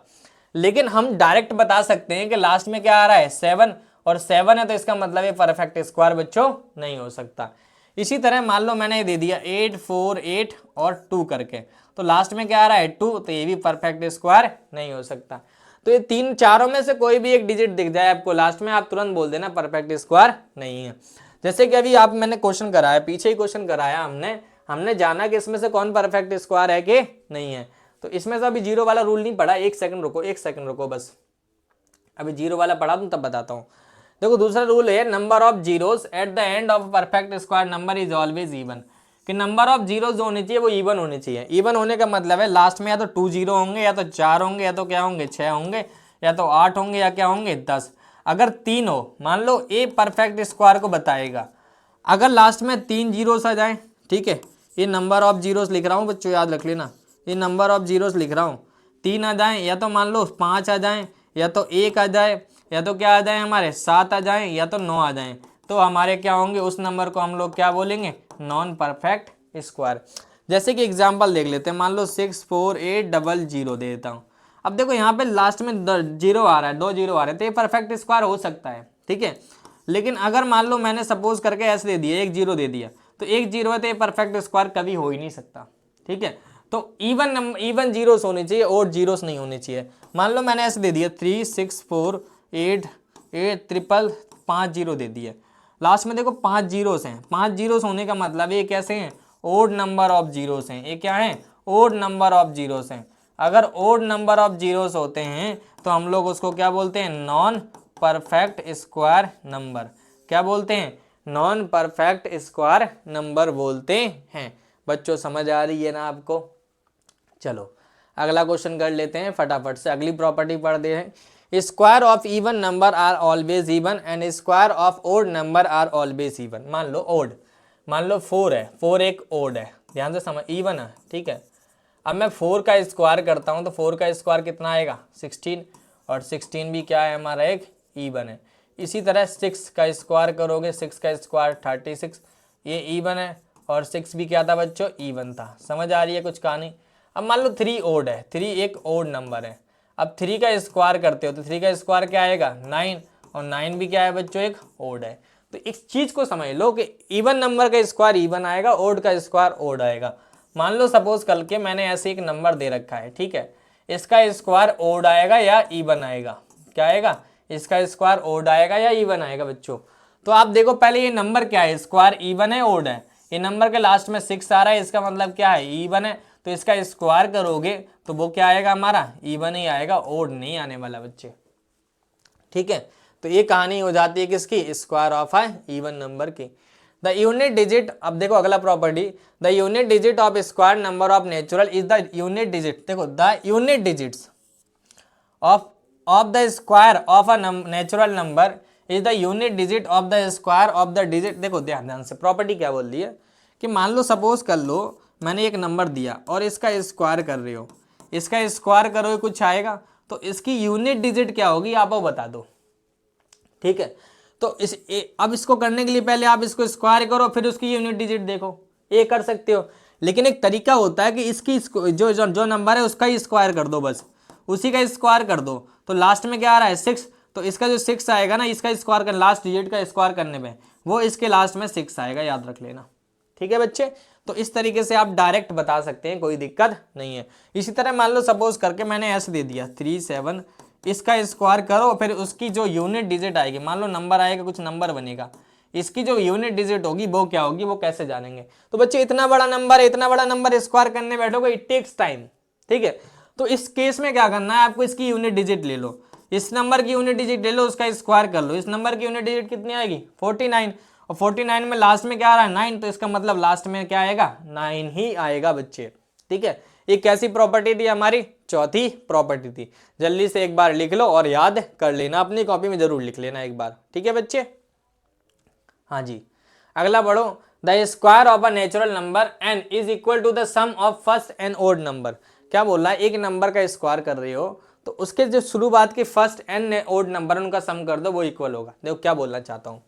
लेकिन हम डायरेक्ट बता सकते हैं कि लास्ट में क्या आ रहा है 7, और 7 है तो इसका मतलब ये परफेक्ट स्क्वायर बच्चों नहीं हो सकता। इसी तरह मान लो मैंने ये दे दिया 8, 4, 8 और 2 करके, तो लास्ट में क्या आ रहा है 2, तो ये भी परफेक्ट स्क्वायर नहीं हो सकता। तो ये तीन चारों में से कोई भी एक डिजिट दिख जाए आपको लास्ट में, आप तुरंत बोल देना परफेक्ट स्क्वायर नहीं है। जैसे कि अभी आप मैंने क्वेश्चन कराया, पीछे ही क्वेश्चन कराया हमने जाना कि इसमें से कौन परफेक्ट स्क्वायर है कि नहीं है। तो इसमें से अभी जीरो वाला रूल नहीं पढ़ा, एक सेकंड रुको बस, अभी जीरो वाला पढ़ा दूं तब बताता हूँ। देखो दूसरा रूल है, number of zeros at the end of perfect square number is always even, कि नंबर ऑफ जीरोस जो होने चाहिए वो इवन होने चाहिए। इवन होने का मतलब है लास्ट में या तो 2 जीरो होंगे, या तो 4 होंगे, या तो क्या होंगे 6 होंगे, या तो 8 होंगे, या क्या होंगे 10। अगर 3 हो, मान लो ए परफेक्ट स्क्वायर को बताएगा, अगर लास्ट में 3 जीरोस आ जाए, ठीक है, ये नंबर ऑफ जीरोस लिख रहा हूँ बच्चों, याद रख लेना, ये नंबर ऑफ जीरोस लिख रहा हूँ, 3 आ जाए, या तो मान लो 5 आ जाए, या तो 1 आ जाए, या तो क्या आ जाए हमारे 7 आ जाए, या तो 9 आ जाए, तो हमारे क्या होंगे, उस नंबर को हम लोग क्या बोलेंगे नॉन परफेक्ट स्क्वायर। जैसे कि एग्जांपल देख लेते हैं, मान लो 64800 दे देता हूँ। अब देखो यहाँ पे लास्ट में जीरो आ रहा है, 2 जीरो आ रहे हैं, तो ये परफेक्ट स्क्वायर हो सकता है, ठीक है। लेकिन अगर मान लो मैंने सपोज करके ऐसे दे दिया, 1 जीरो दे दिया, तो 1 जीरो है तो ये परफेक्ट स्क्वायर कभी हो ही नहीं सकता, ठीक है। तो इवन जीरोस होने चाहिए और जीरोस नहीं होने चाहिए। मान लो मैंने ऐसे दे दिया 36488 5 जीरो दे दिए, लास्ट में देखो 5 जीरोस हैं, 5 जीरोस होने का मतलब ये कैसे हैं ओड नंबर ऑफ जीरोस हैं, ये क्या है ओड नंबर ऑफ जीरोस हैं। अगर ओड नंबर ऑफ जीरोस होते हैं तो हम लोग उसको क्या बोलते हैं नॉन परफेक्ट स्क्वायर नंबर, क्या बोलते हैं नॉन परफेक्ट स्क्वायर नंबर बोलते हैं। बच्चों समझ आ रही है ना आपको। चलो अगला क्वेश्चन कर लेते हैं फटाफट से, अगली प्रॉपर्टी पढ़ दे हैं। Square of even number are always even and square of odd number are always even. मान लो ओड, मान लो 4 है, 4 एक ओड है, ध्यान से समझ, इवन है, ठीक है। अब मैं 4 का स्क्वायर करता हूं तो 4 का स्क्वायर कितना आएगा 16, और 16 भी क्या है हमारा एक इवन है। इसी तरह 6 का स्क्वायर करोगे, 6 का स्क्वायर 36, ये इवन है, और 6 भी क्या था बच्चों इवन था। समझ आ रही है कुछ कहानी। अब मान लो 3 ओड है, 3 एक ओड नंबर है। अब 3 का स्क्वायर करते हो तो 3 का स्क्वायर क्या आएगा 9, और 9 भी क्या है बच्चों एक ओड है। तो इस चीज को समझ लो कि इवन नंबर का स्क्वायर इवन आएगा, ओड का स्क्वायर ओड आएगा। मान लो सपोज कल के मैंने ऐसे एक नंबर दे रखा है, ठीक है, इसका स्क्वायर ओड आएगा या इवन आएगा, क्या आएगा इसका स्क्वायर ओड आएगा या इवन आएगा बच्चों? तो आप देखो पहले ये नंबर क्या है, स्क्वायर इवन है ओड है? ये नंबर के लास्ट में 6 आ रहा है, इसका मतलब क्या है, इवन है। तो इसका स्क्वायर करोगे तो वो क्या आएगा हमारा, इवन ही आएगा, ओड नहीं आने वाला बच्चे। ठीक है, तो ये कहानी हो जाती है किसकी, square of a even number की। द यूनिट डिजिट, अब देखो अगला property, the unit digit of square number of natural is the unit digit, देखो the unit digits of the square of a natural number is the unit digit of the square of the digit. देखो ध्यान से property क्या बोल रही है कि मान लो सपोज कर लो मैंने एक नंबर दिया और इसका स्क्वायर कर रहे हो, इसका स्क्वायर करोगे कुछ आएगा, तो इसकी यूनिट डिजिट क्या होगी आप वो बता दो। ठीक है, तो अब इसको करने के लिए पहले आप इसको स्क्वायर करो फिर उसकी यूनिट डिजिट देखो, ये कर सकते हो। लेकिन एक तरीका होता है कि इसकी जो नंबर है उसका ही स्क्वायर कर दो, बस उसी का स्क्वायर कर दो। तो लास्ट में क्या आ रहा है 6, तो इसका जो 6 आएगा ना, इसका स्क्वायर कर, लास्ट डिजिट का स्क्वायर करने पे वो इसके लास्ट में 6 आएगा, याद रख लेना। ठीक है बच्चे, तो इस तरीके से आप डायरेक्ट बता सकते हैं, कोई दिक्कत नहीं है। इसी तरह मान लो सपोज करके मैंने ऐसे दे दिया 3 7, इसका स्क्वायर करो फिर उसकी जो यूनिट डिजिट आएगी, मान लो नंबर आएगा, कुछ नंबर बनेगा, इसकी जो यूनिट डिजिट होगी वो क्या होगी, वो कैसे जानेंगे? तो बच्चे इतना बड़ा नंबर है, इतना बड़ा नंबर स्क्वायर करने बैठोगे, इट टेक्स टाइम। ठीक है, तो इस केस में क्या करना है आपको, इसकी यूनिट डिजिट ले लो, इस नंबर की यूनिट डिजिट ले लो, उसका स्क्वायर कर लो। इस नंबर की यूनिट डिजिट कितनी आएगी 49, और 49 में लास्ट में क्या आ रहा है 9, तो इसका मतलब लास्ट में क्या आएगा 9 ही आएगा बच्चे। ठीक है, ये कैसी प्रॉपर्टी थी हमारी, चौथी प्रॉपर्टी थी। जल्दी से एक बार लिख लो और याद कर लेना, अपनी कॉपी में जरूर लिख लेना एक बार। ठीक है बच्चे, हाँ जी, अगला पढ़ो, the square of a natural number n is equal to the sum of first and odd number. क्या बोल रहा है, एक नंबर का स्क्वायर कर रहे हो तो उसके जो शुरुआत के फर्स्ट एंड ओड नंबर उनका सम कर दो, वो इक्वल होगा। देखो क्या बोलना चाहता हूँ,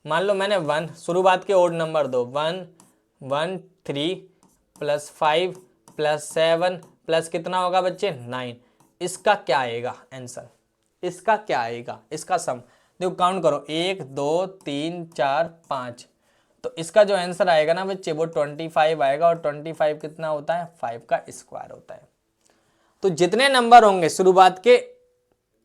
मान लो मैंने 1 शुरुआत के ओड नंबर दो, 1 1 3 प्लस 5 प्लस 7 प्लस कितना होगा बच्चे 9, इसका क्या आएगा आंसर, इसका क्या आएगा, इसका सम देखो काउंट करो 1 2 3 4 5, तो इसका जो आंसर आएगा ना बच्चे वो 25 आएगा, और 25 कितना होता है 5 का स्क्वायर होता है। तो जितने नंबर होंगे शुरुआत के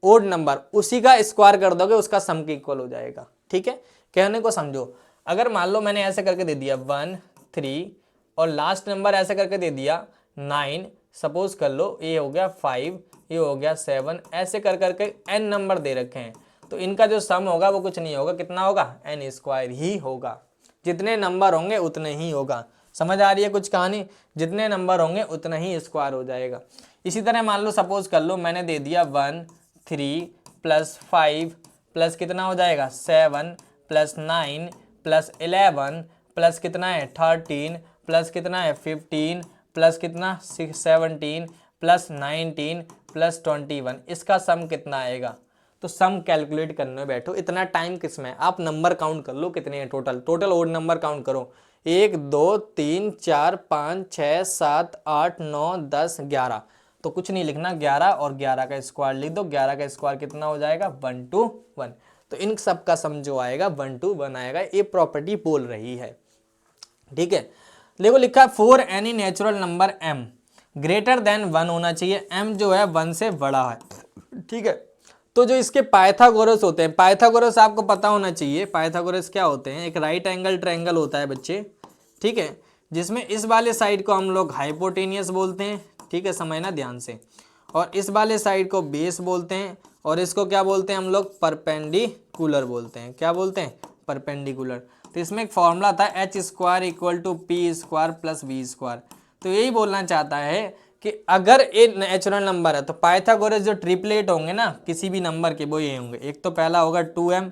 ओड नंबर उसी का स्क्वायर कर दोगे, उसका सम के इक्वल हो जाएगा। ठीक है, कहने को समझो, अगर मान लो मैंने ऐसे करके दे दिया 1 3 और लास्ट नंबर ऐसे करके दे दिया 9, सपोज कर लो ये हो गया 5, ये हो गया 7, ऐसे कर करके n नंबर दे रखे हैं, तो इनका जो सम होगा वो कुछ नहीं होगा, कितना होगा n स्क्वायर ही होगा। जितने नंबर होंगे उतने ही होगा, समझ आ रही है कुछ कहानी, जितने नंबर होंगे उतना ही स्क्वायर हो जाएगा। इसी तरह मान लो सपोज कर लो मैंने दे दिया 1 3 प्लस 5 प्लस कितना हो जाएगा 7 प्लस 9 प्लस 11 प्लस कितना है 13 प्लस कितना है 15 प्लस कितना 17 प्लस 19 प्लस 21, इसका सम कितना आएगा? तो सम कैलकुलेट करने बैठो, इतना टाइम किसमें, आप नंबर काउंट कर लो कितने हैं टोटल ओड नंबर काउंट करो, 1 2 3 4 5 6 7 8 9 10 11, तो कुछ नहीं लिखना, 11 और 11 का स्क्वायर लिख दो, 11 का स्क्वायर कितना हो जाएगा 1 to 1, तो इन सब का सम जो आएगा 1 to 1 आएगा, ये प्रॉपर्टी बोल रही है। ठीक है, देखो लिखा है for any natural number m greater than 1 होना चाहिए, m जो है 1 से बड़ा है। ठीक है, तो जो इसके पाइथागोरस होते हैं, पाइथागोरस आपको पता होना चाहिए, पाइथागोरस क्या होते हैं, एक राइट एंगल ट्रायंगल होता है बच्चे। ठीक है, जिसमें इस वाले साइड को हम लोग हाइपोटेनियस बोलते हैं, ठीक है समझना ध्यान से, और इस वाले साइड को बेस बोलते हैं, और इसको क्या बोलते हैं हम लोग परपेंडिकुलर बोलते हैं, क्या बोलते हैं परपेंडिकुलर। तो इसमें एक फॉर्मूला था h square equal to p square plus v square, तो यही बोलना चाहता है कि अगर एक नेचुरल नंबर है तो पाइथागोरस जो ट्रिपलेट होंगे ना किसी भी नंबर के वो ये होंगे, एक तो पहला होगा 2m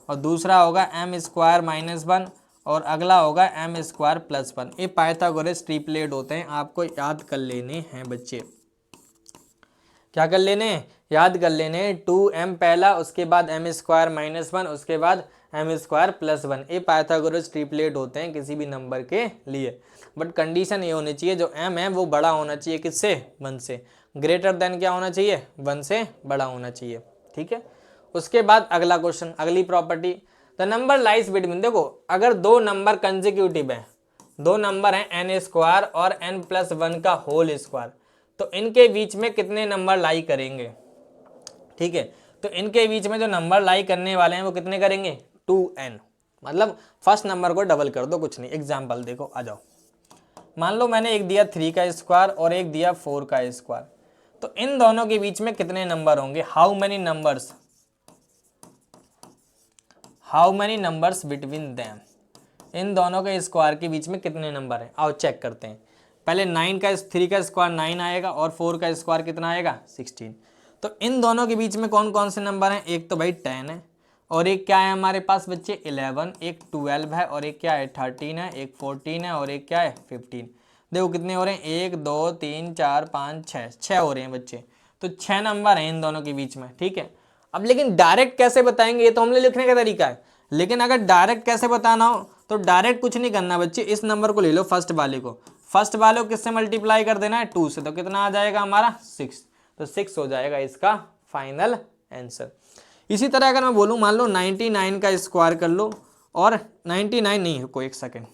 और दूसरा होगा m स्क्वायर माइनस 1 और अगला होगा m स्क्वायर प्लस 1, ये पाइथागोरस ट्रिपलेट होते हैं, आपको याद कर लेने हैं बच्चे। क्या कर लेने हैं, याद कर लेने, 2m पहला, उसके बाद m स्क्वायर माइनस 1, उसके बाद m स्क्वायर प्लस 1, ये पाइथागोरस ट्रिपलेट होते हैं किसी भी नंबर के लिए। बट कंडीशन ये होनी चाहिए जो m है वो बड़ा होना चाहिए किससे 1 से, ग्रेटर देन क्या होना चाहिए 1 से बड़ा होना चाहिए। ठीक है, उसके बाद अगला क्वेश्चन, अगली property, the number lies between, देखो अगर दो नंबर कंसेक्यूटिव है, दो नंबर हैं n स्क्वायर और n प्लस 1 का होल स्क्वायर, तो इनके बीच में कितने नंबर लाई करेंगे। ठीक है, तो इनके बीच में जो नंबर लाई करने वाले हैं वो कितने करेंगे 2n, मतलब फर्स्ट नंबर को डबल कर दो, कुछ नहीं। एग्जाम्पल देखो, आ जाओ। मान लो मैंने एक दिया 3 का स्क्वायर और एक दिया 4 का स्क्वायर, तो इन दोनों के बीच में कितने नंबर होंगे, how many numbers between them, इन दोनों के स्क्वायर के बीच में कितने नंबर हैं। आओ चेक करते हैं। पहले 3 का स्क्वायर 9 आएगा और 4 का स्क्वायर कितना आएगा 16। तो इन दोनों के बीच में कौन कौन से नंबर हैं, एक तो भाई 10 है और एक क्या है हमारे पास बच्चे 11, एक 12 है और एक क्या है 13 है, एक 14 है और एक क्या है 15। देखो कितने हो रहे हैं, 1 2 3 4 5 6 हो रहे हैं बच्चे। तो 6 नंबर हैं इन दोनों के बीच में, ठीक है। अब लेकिन डायरेक्ट कैसे बताएंगे, ये तो हमने लिखने का तरीका है, लेकिन अगर डायरेक्ट कैसे बताना हो तो डायरेक्ट कुछ नहीं करना बच्चे, इस नंबर को ले लो फर्स्ट वाले को, फर्स्ट वाले को किससे मल्टीप्लाई कर देना है 2 से, तो कितना आ जाएगा हमारा 6, तो 6 हो जाएगा इसका फाइनल आंसर। इसी तरह अगर मैं बोलूं मान लो 99 का स्क्वायर कर लो और 99 नहीं है, कोई एक सेकेंड,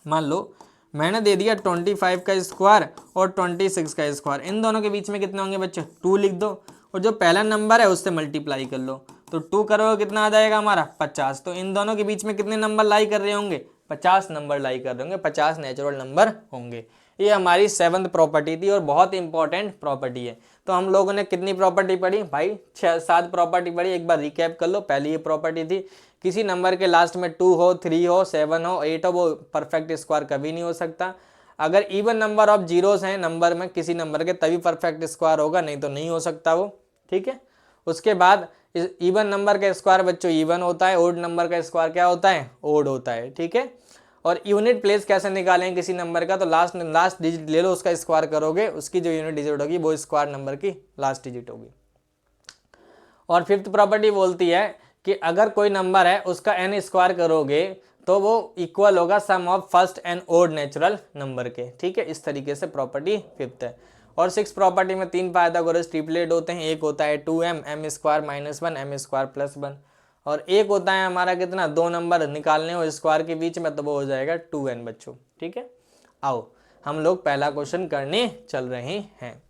मान लो मैंने दे दिया 25 का स्क्वायर और 26 का स्क्वायर, इन दोनों के बीच में कितने होंगे बच्चे 2 लिख दो और जो पहला नंबर है उससे मल्टीप्लाई कर लो, तो 2 करोगे कितना आ जाएगा हमारा 50। तो इन दोनों के बीच में कितने नंबर लाई कर रहे होंगे 50 नंबर लाई कर रहे होंगे, 50 नेचुरल नंबर होंगे। ये हमारी 7th प्रॉपर्टी थी और बहुत इंपॉर्टेंट प्रॉपर्टी है। तो हम लोगों ने कितनी प्रॉपर्टी पढ़ी भाई 6-7 प्रॉपर्टी पढ़ी, एक बार रिकैप कर लो। पहली ये प्रॉपर्टी थी किसी नंबर के लास्ट में 2 हो 3 हो 7 हो 8 हो, वो परफेक्ट स्क्वायर कभी नहीं हो सकता। अगर इवन नंबर ऑफ जीरोस हैं नंबर में किसी नंबर के तभी परफेक्ट स्क्वायर होगा, नहीं तो नहीं हो सकता वो, ठीक है। उसके बाद इवन नंबर का स्क्वायर बच्चों इवन होता है, ओड नंबर का स्क्वायर क्या होता है ओड होता है, ठीक है। और यूनिट प्लेस कैसे निकालें किसी नंबर का, तो लास्ट डिजिट ले लो उसका स्क्वायर करोगे, उसकी जो यूनिट डिजिट होगी वो स्क्वायर नंबर की लास्ट डिजिट होगी। और 5th प्रॉपर्टी बोलती है कि अगर कोई नंबर है उसका n स्क्वायर करोगे तो वो इक्वल होगा sum of first and odd natural number के, ठीक है। इस तरीके से प्रॉपर्टी 5th है। और 6th प्रॉपर्टी में 3 पाइथागोरस ट्रिपलेट होते हैं, एक होता है 2m m square minus 1 m square plus 1, और एक होता है हमारा कितना 2 नंबर निकालने हो स्क्वायर के बीच में, तो वो हो जाएगा 2n बच्चों, ठीक है। आओ हम लोग पहला क्वेश्चन करने चल रहे हैं,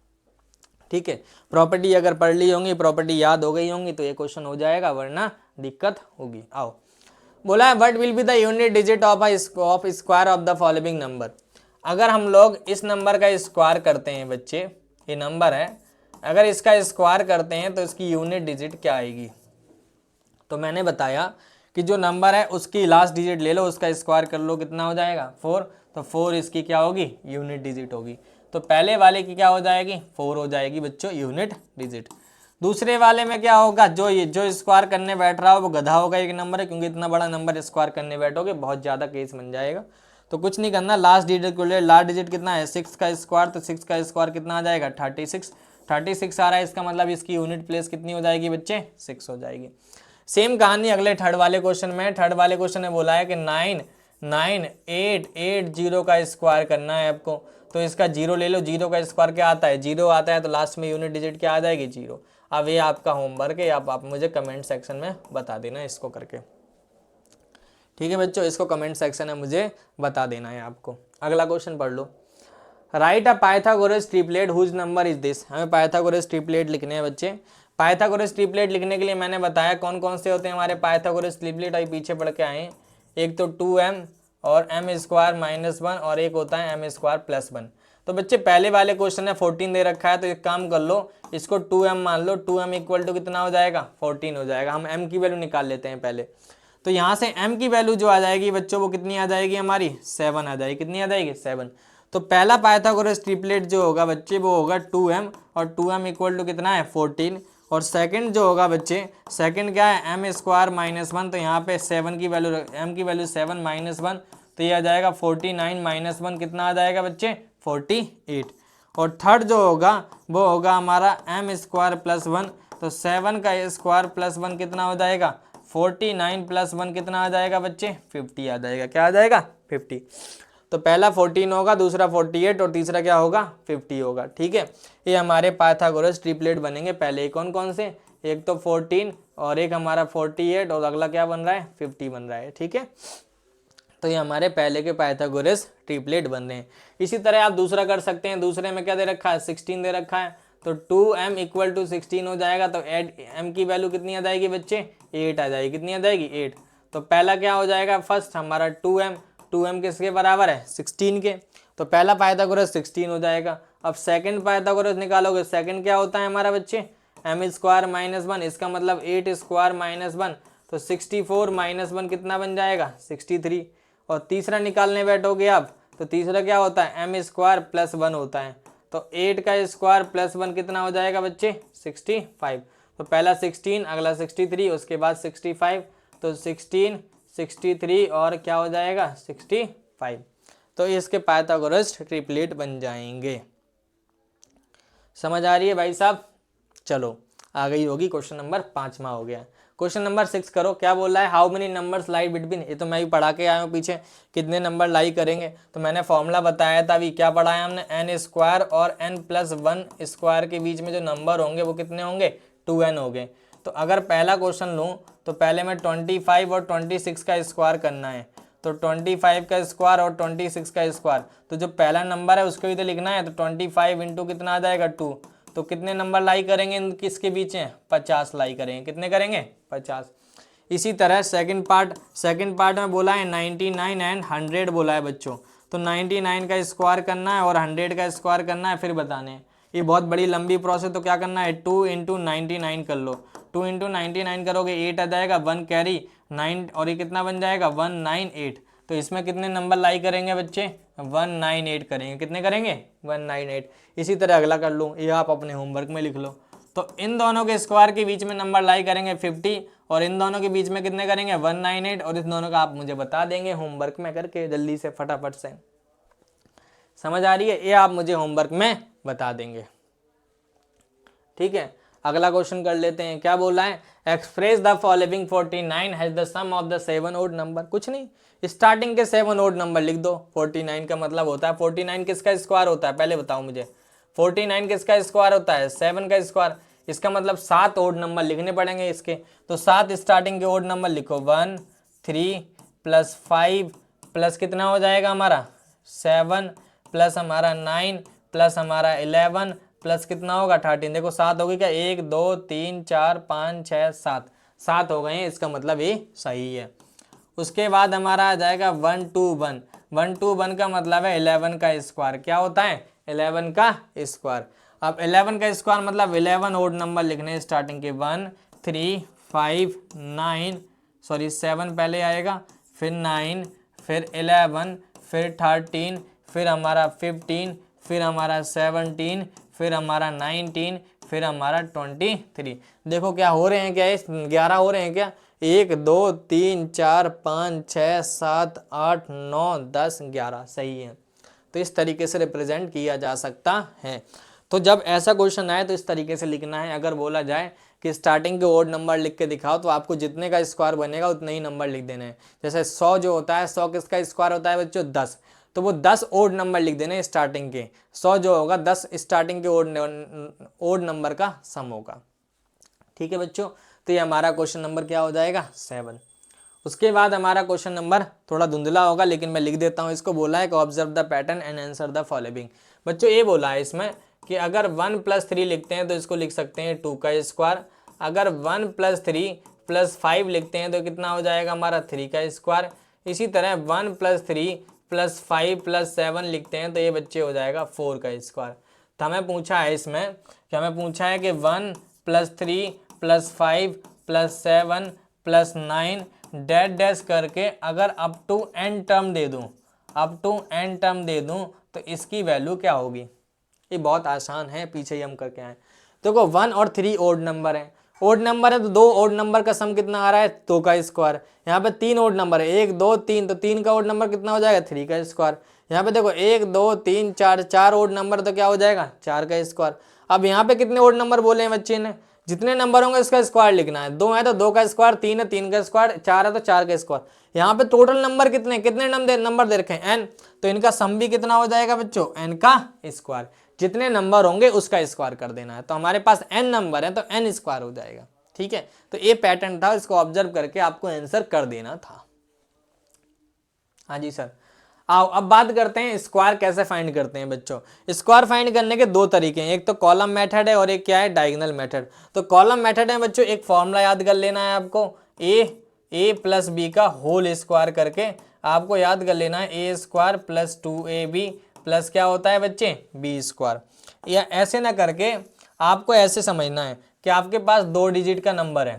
ठीक है। प्रॉपर्टी अगर पढ़ ली होंगी, प्रॉपर्टी याद हो गई होंगी तो ये क्वेश्चन हो जाएगा, वरना दिक्कत होगी। आओ बोला है what will be the unit digit of square of the following number. अगर हम लोग इस नंबर का स्क्वायर करते हैं बच्चे, ये नंबर है, अगर इसका स्क्वायर करते हैं तो इसकी यूनिट डिजिट क्या आएगी। तो मैंने बताया कि जो नंबर है उसकी लास्ट डिजिट ले लो, उसका स्क्वायर कर लो, कितना हो जाएगा 4, तो 4 इसकी क्या होगी यूनिट डिजिट होगी। तो पहले वाले की क्या हो जाएगी 4 हो जाएगी बच्चों यूनिट डिजिट। दूसरे वाले में क्या होगा, जो स्क्वायर करने बैठ रहा हो वो गधा होगा, एक नंबर है, क्योंकि इतना बड़ा नंबर स्क्वायर करने बैठोगे बहुत ज़्यादा केस बन जाएगा। तो कुछ नहीं करना, लास्ट डिजिट को ले, लास्ट डिजिट कितना है 6 का स्क्वायर, तो 6 का स्क्वायर कितना आ जाएगा 36 आ रहा है, इसका मतलब इसकी यूनिट प्लेस कितनी हो जाएगी बच्चे 6 हो जाएगी। सेम कहानी अगले थर्ड वाले क्वेश्चन में। थर्ड वाले क्वेश्चन में बोला है कि 99880 का स्क्वायर करना है आपको, तो इसका 0 ले लो, 0 का स्क्वायर क्या आता है 0 आता है, तो लास्ट में यूनिट डिजिट क्या आ जाएगी 0। अब ये आपका होमवर्क है, आप मुझे कमेंट सेक्शन में बता देना इसको करके, ठीक है बच्चों, इसको कमेंट सेक्शन में मुझे बता देना है आपको। अगला क्वेश्चन पढ़ लो। Write a Pythagoras triplet whose number is this. हमें पाइथागोरस ट्रिपलेट लिखने हैं बच्चे। पाइथागोरस ट्रिपलेट लिखने के लिए मैंने बताया कौन कौन से होते हैं हमारे पाइथागोरस ट्रिपलेट, अभी पीछे पढ़ के आए। एक तो 2m और m स्क्वायर माइनस 1 और एक होता है m स्क्वायर प्लस 1। तो बच्चे पहले वाले क्वेश्चन में 14 दे रखा है, तो एक काम कर लो, इसको 2m मान लो, 2m इक्वल टू कितना हो जाएगा 14 हो जाएगा। हम m की वैल्यू निकाल लेते हैं पहले। तो यहाँ से m की वैल्यू जो आ जाएगी बच्चों वो कितनी आ जाएगी हमारी 7 आ जाएगी। कितनी आ जाएगी 7। तो पहला पाइथागोरस ट्रिपलेट जो होगा बच्चे वो होगा 2m और 2m इक्वल टू कितना है 14। और सेकंड जो होगा बच्चे, सेकंड क्या है m स्क्वायर माइनस 1, तो यहाँ पे 7 की वैल्यू, m की वैल्यू 7 माइनस 1, तो ये आ जाएगा 49 माइनस 1 कितना आ जाएगा बच्चे 48। और थर्ड जो होगा वो होगा हमारा m स्क्वायर प्लस 1, तो 7 का स्क्वायर प्लस 1 कितना हो जाएगा 49 प्लस 1 कितना आ जाएगा बच्चे 50 आ जाएगा। क्या आ जाएगा 50। तो पहला 14 होगा, दूसरा 48 और तीसरा क्या होगा 50 होगा, ठीक है। ये हमारे पाइथागोरस ट्रिपलेट बनेंगे। पहले कौन कौन से, एक तो 14 और एक हमारा 48 और अगला क्या बन रहा है 50 बन रहा है, ठीक है। तो ये हमारे पहले के पाइथागोरस ट्रिपलेट बन रहे हैं। इसी तरह आप दूसरा कर सकते हैं। दूसरे में क्या दे रखा है 16 दे रखा है, तो 2m इक्वल टू 16 हो जाएगा। तो m की वैल्यू कितनी आ जाएगी बच्चे, 8 आ जाएगी। कितनी आ जाएगी, 8। तो पहला क्या हो जाएगा, फर्स्ट हमारा 2m किसके बराबर है, 16 के। तो पहला पाइथागोरस 16 हो जाएगा। अब सेकंड पाइथागोरस निकालोगे, सेकंड क्या होता है हमारा बच्चे, m स्क्वायर माइनस 1, इसका मतलब 8 स्क्वायर माइनस 1, तो 64 माइनस 1 कितना बन जाएगा, 63। और तीसरा निकालने बैठोगे आप, तो तीसरा क्या होता है, m स्क्वायर प्लस 1 होता है। तो 8 का स्क्वायर प्लस 1 कितना हो जाएगा बच्चे, 65। तो पहला 16, अगला 63, उसके बाद 65, तो 16, 63 और क्या हो जाएगा, 65। तो इसके पाइथागोरस ट्रिपलेट बन जाएंगे। समझ आ रही है भाई साहब। चलो आ गई होगी, क्वेश्चन नंबर 5वां हो गया। क्वेश्चन नंबर 6 करो, क्या बोल रहा है, how many numbers lie between, ये तो मैं भी पढ़ा के आया हूँ पीछे, कितने नंबर लाई करेंगे। तो मैंने फॉर्मूला बताया था अभी, क्या पढ़ाया हमने, n स्क्वायर और n+1 स्क्वायर के बीच में जो नंबर होंगे वो कितने होंगे, 2n होंगे। तो अगर पहला क्वेश्चन लूँ तो पहले मैं 25 और 26 का स्क्वायर करना है। तो 25 का स्क्वायर और 26 का स्क्वायर, तो जो पहला नंबर है उसको भी तो लिखना है। तो 25 इंटू कितना आ जाएगा, 2। तो कितने नंबर लाई करेंगे किसके बीच में, 50 लाई करेंगे। कितने करेंगे, 50। इसी तरह सेकंड पार्ट में बोला है 99 एंड 100 बोला है बच्चों। तो 99 का स्क्वायर करना है और 100 का स्क्वायर करना है, फिर बताने हैं। ये बहुत बड़ी लंबी प्रोसेस, तो क्या करना है, 2 इंटू 99 कर लो। 2 इंटू 99 करोगे 8 आ जाएगा, 1 कैरी 9, और ये कितना बन जाएगा, 198। तो इसमें कितने नंबर लाई करेंगे बच्चे, 198 करेंगे। कितने करेंगे, 198। इसी तरह अगला कर लूँ, ये आप अपने होमवर्क में लिख लो। तो इन दोनों के स्क्वायर के बीच में नंबर लाई करेंगे 50, और इन दोनों के बीच में कितने करेंगे, 198, और इस दोनों का आप मुझे बता देंगे होमवर्क में करके जल्दी से, फटाफट से। समझ आ रही है, ये आप मुझे होमवर्क में बता देंगे। ठीक है, अगला क्वेश्चन कर लेते हैं। क्या बोला है, express the following 49 has the sum of the 7 odd number. कुछ नहीं, स्टार्टिंग के 7 ओड नंबर लिख दो। 49 का मतलब होता है, 49 किसका स्क्वायर होता है, पहले बताओ मुझे। 49 किसका स्क्वायर होता है, 7 का स्क्वायर। इसका मतलब 7 ओड नंबर लिखने पड़ेंगे इसके। तो 7 स्टार्टिंग के ओड नंबर लिखो, 1, 3 प्लस 5 प्लस कितना हो जाएगा हमारा, 7 प्लस हमारा 9 प्लस हमारा 11 प्लस कितना होगा, 13। देखो 7 हो गई क्या, 1 2 3 4 5 6 7, 7 हो गए हैं, इसका मतलब ये सही है। उसके बाद हमारा आ जाएगा 121। 121 का मतलब है 11 का स्क्वायर। क्या होता है, 11 का स्क्वायर। अब 11 का स्क्वायर मतलब 11 ओड नंबर लिखने स्टार्टिंग के, 1 3 5 9, सॉरी 7 पहले आएगा, फिर 9, फिर 11, फिर 13, फिर हमारा 15, फिर हमारा 17, फिर हमारा 19, फिर हमारा 23। देखो क्या हो रहे हैं, क्या 11 हो रहे हैं क्या, 1 2 3 4 5 6 7 8 9 10 11, सही है। तो इस तरीके से रिप्रेजेंट किया जा सकता है। तो जब ऐसा क्वेश्चन आए तो इस तरीके से लिखना है। अगर बोला जाए कि स्टार्टिंग के ओड नंबर लिख के दिखाओ, तो आपको जितने का स्क्वायर बनेगा उतने ही नंबर लिख देने हैं। जैसे 100 जो होता है, 100 किसका स्क्वायर होता है बच्चों, 10। तो वो 10 ओड नंबर लिख देने स्टार्टिंग के। 100 जो होगा 10 स्टार्टिंग के ओड नंबर का सम होगा। ठीक है बच्चों, तो ये हमारा क्वेश्चन नंबर क्या हो जाएगा, 7। उसके बाद हमारा क्वेश्चन नंबर थोड़ा धुंधला होगा, लेकिन मैं लिख देता हूँ इसको। बोला है कि observe the pattern and answer the following. बच्चों ये बोला है इसमें कि अगर 1 + 3 लिखते हैं तो इसको लिख सकते हैं 2 का स्क्वायर। अगर 1 + 3 + 5 लिखते हैं तो कितना हो जाएगा हमारा, 3 का स्क्वायर। इसी तरह 1 + 3 + 5 + 7 लिखते हैं तो ये बच्चे हो जाएगा 4 का स्क्वायर। तो हमें पूछा है इसमें कि हमें पूछा है कि 1 + 3 + 5 + 7 + 9 डैश डैश करके अगर अप टू n टर्म दे दूं, अप टू n टर्म दे दूं तो इसकी वैल्यू क्या होगी। ये बहुत आसान है, पीछे ही हम करके आए। देखो 1 और 3 ओड नंबर है, ओड नंबर है तो 2 ओड नंबर का सम कितना आ रहा है, 2 का स्क्वायर। यहाँ पे 3 ओड नंबर है, 1 2 3, तो 3 का ओड नंबर कितना हो जाएगा, 3 का स्क्वायर। यहाँ पे देखो 1 2 3 4, 4 ओड नंबर तो क्या हो जाएगा, 4 का स्क्वायर। अब यहाँ पे कितने ओड नंबर बोले हैं बच्चे ने, जितने नंबर होंगे उसका स्क्वायर लिखना है। 2 है तो 2 का स्क्वायर, 3 है 3 का स्क्वायर, 4 है तो 4 का स्क्वायर। यहाँ पे टोटल नंबर कितने कितने नंबर दे रखे हैं, n, तो इनका सम भी कितना हो जाएगा बच्चों, n का स्क्वायर। जितने नंबर होंगे उसका स्क्वायर कर देना है। तो हमारे पास n नंबर है तो n स्क्वायर हो जाएगा। ठीक है, तो ये पैटर्न था, इसको ऑब्जर्व करके आपको आंसर कर देना था। हाँ जी सर। आओ अब बात करते हैं स्क्वायर कैसे फाइंड करते हैं बच्चों। स्क्वायर फाइंड करने के दो तरीके हैं, एक तो कॉलम मेथड है और एक क्या है, डायगोनल मेथड। तो कॉलम मेथड है बच्चों, एक फॉर्मूला याद कर लेना है आपको, ए प्लस बी का होल स्क्वायर करके आपको याद कर लेना है, ए स्क्वायर प्लस 2ab प्लस क्या होता है बच्चे, बी स्क्वायर। या ऐसे ना करके आपको ऐसे समझना है कि आपके पास 2 डिजिट का नंबर है,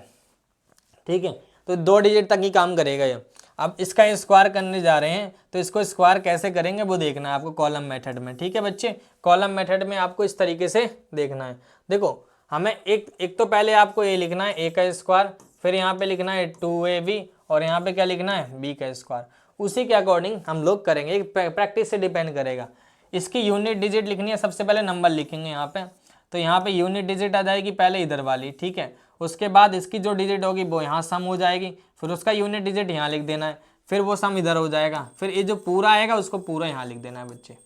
ठीक है, तो 2 डिजिट तक ही काम करेगा ये। अब इसका स्क्वायर करने जा रहे हैं तो इसको स्क्वायर कैसे करेंगे वो देखना है आपको कॉलम मेथड में, ठीक है बच्चे। कॉलम मेथड में आपको इस तरीके से देखना है। देखो हमें एक तो पहले आपको ये लिखना है ए का स्क्वायर, फिर यहाँ पे लिखना है 2ab और यहाँ पे क्या लिखना है, बी का स्क्वायर। उसी के अकॉर्डिंग हम लोग करेंगे, प्रैक्टिस से डिपेंड करेगा। इसकी यूनिट डिजिट लिखनी है, सबसे पहले नंबर लिखेंगे यहाँ पे, तो यहाँ पे यूनिट डिजिट आ जाएगी पहले इधर वाली, ठीक है। उसके बाद इसकी जो डिजिट होगी वो यहाँ सम हो जाएगी, फिर उसका यूनिट डिजिट यहाँ लिख देना है, फिर वो सम इधर हो जाएगा, फिर ये जो पूरा आएगा उसको पूरा यहाँ लिख देना है बच्चे,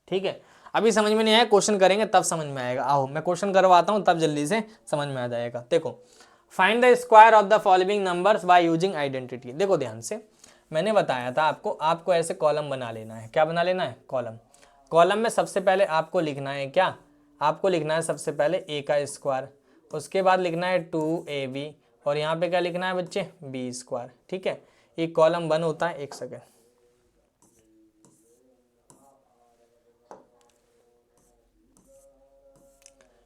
ठीक है। अभी समझ में नहीं आया, क्वेश्चन करेंगे तब समझ में आएगा। आओ मैं क्वेश्चन करवाता हूँ तब जल्दी से समझ में आ जाएगा। देखो find the square of the following numbers by using identity. देखो ध्यान से, मैंने बताया था आपको ऐसे कॉलम बना लेना है। क्या बना लेना है, कॉलम। कॉलम में सबसे पहले आपको लिखना है क्या, आपको लिखना है सबसे पहले ए का स्क्वायर, उसके बाद लिखना है 2ab और यहाँ पे क्या लिखना है बच्चे, बी स्क्वायर, ठीक है। ये कॉलम 1 होता है, एक सेकेंड,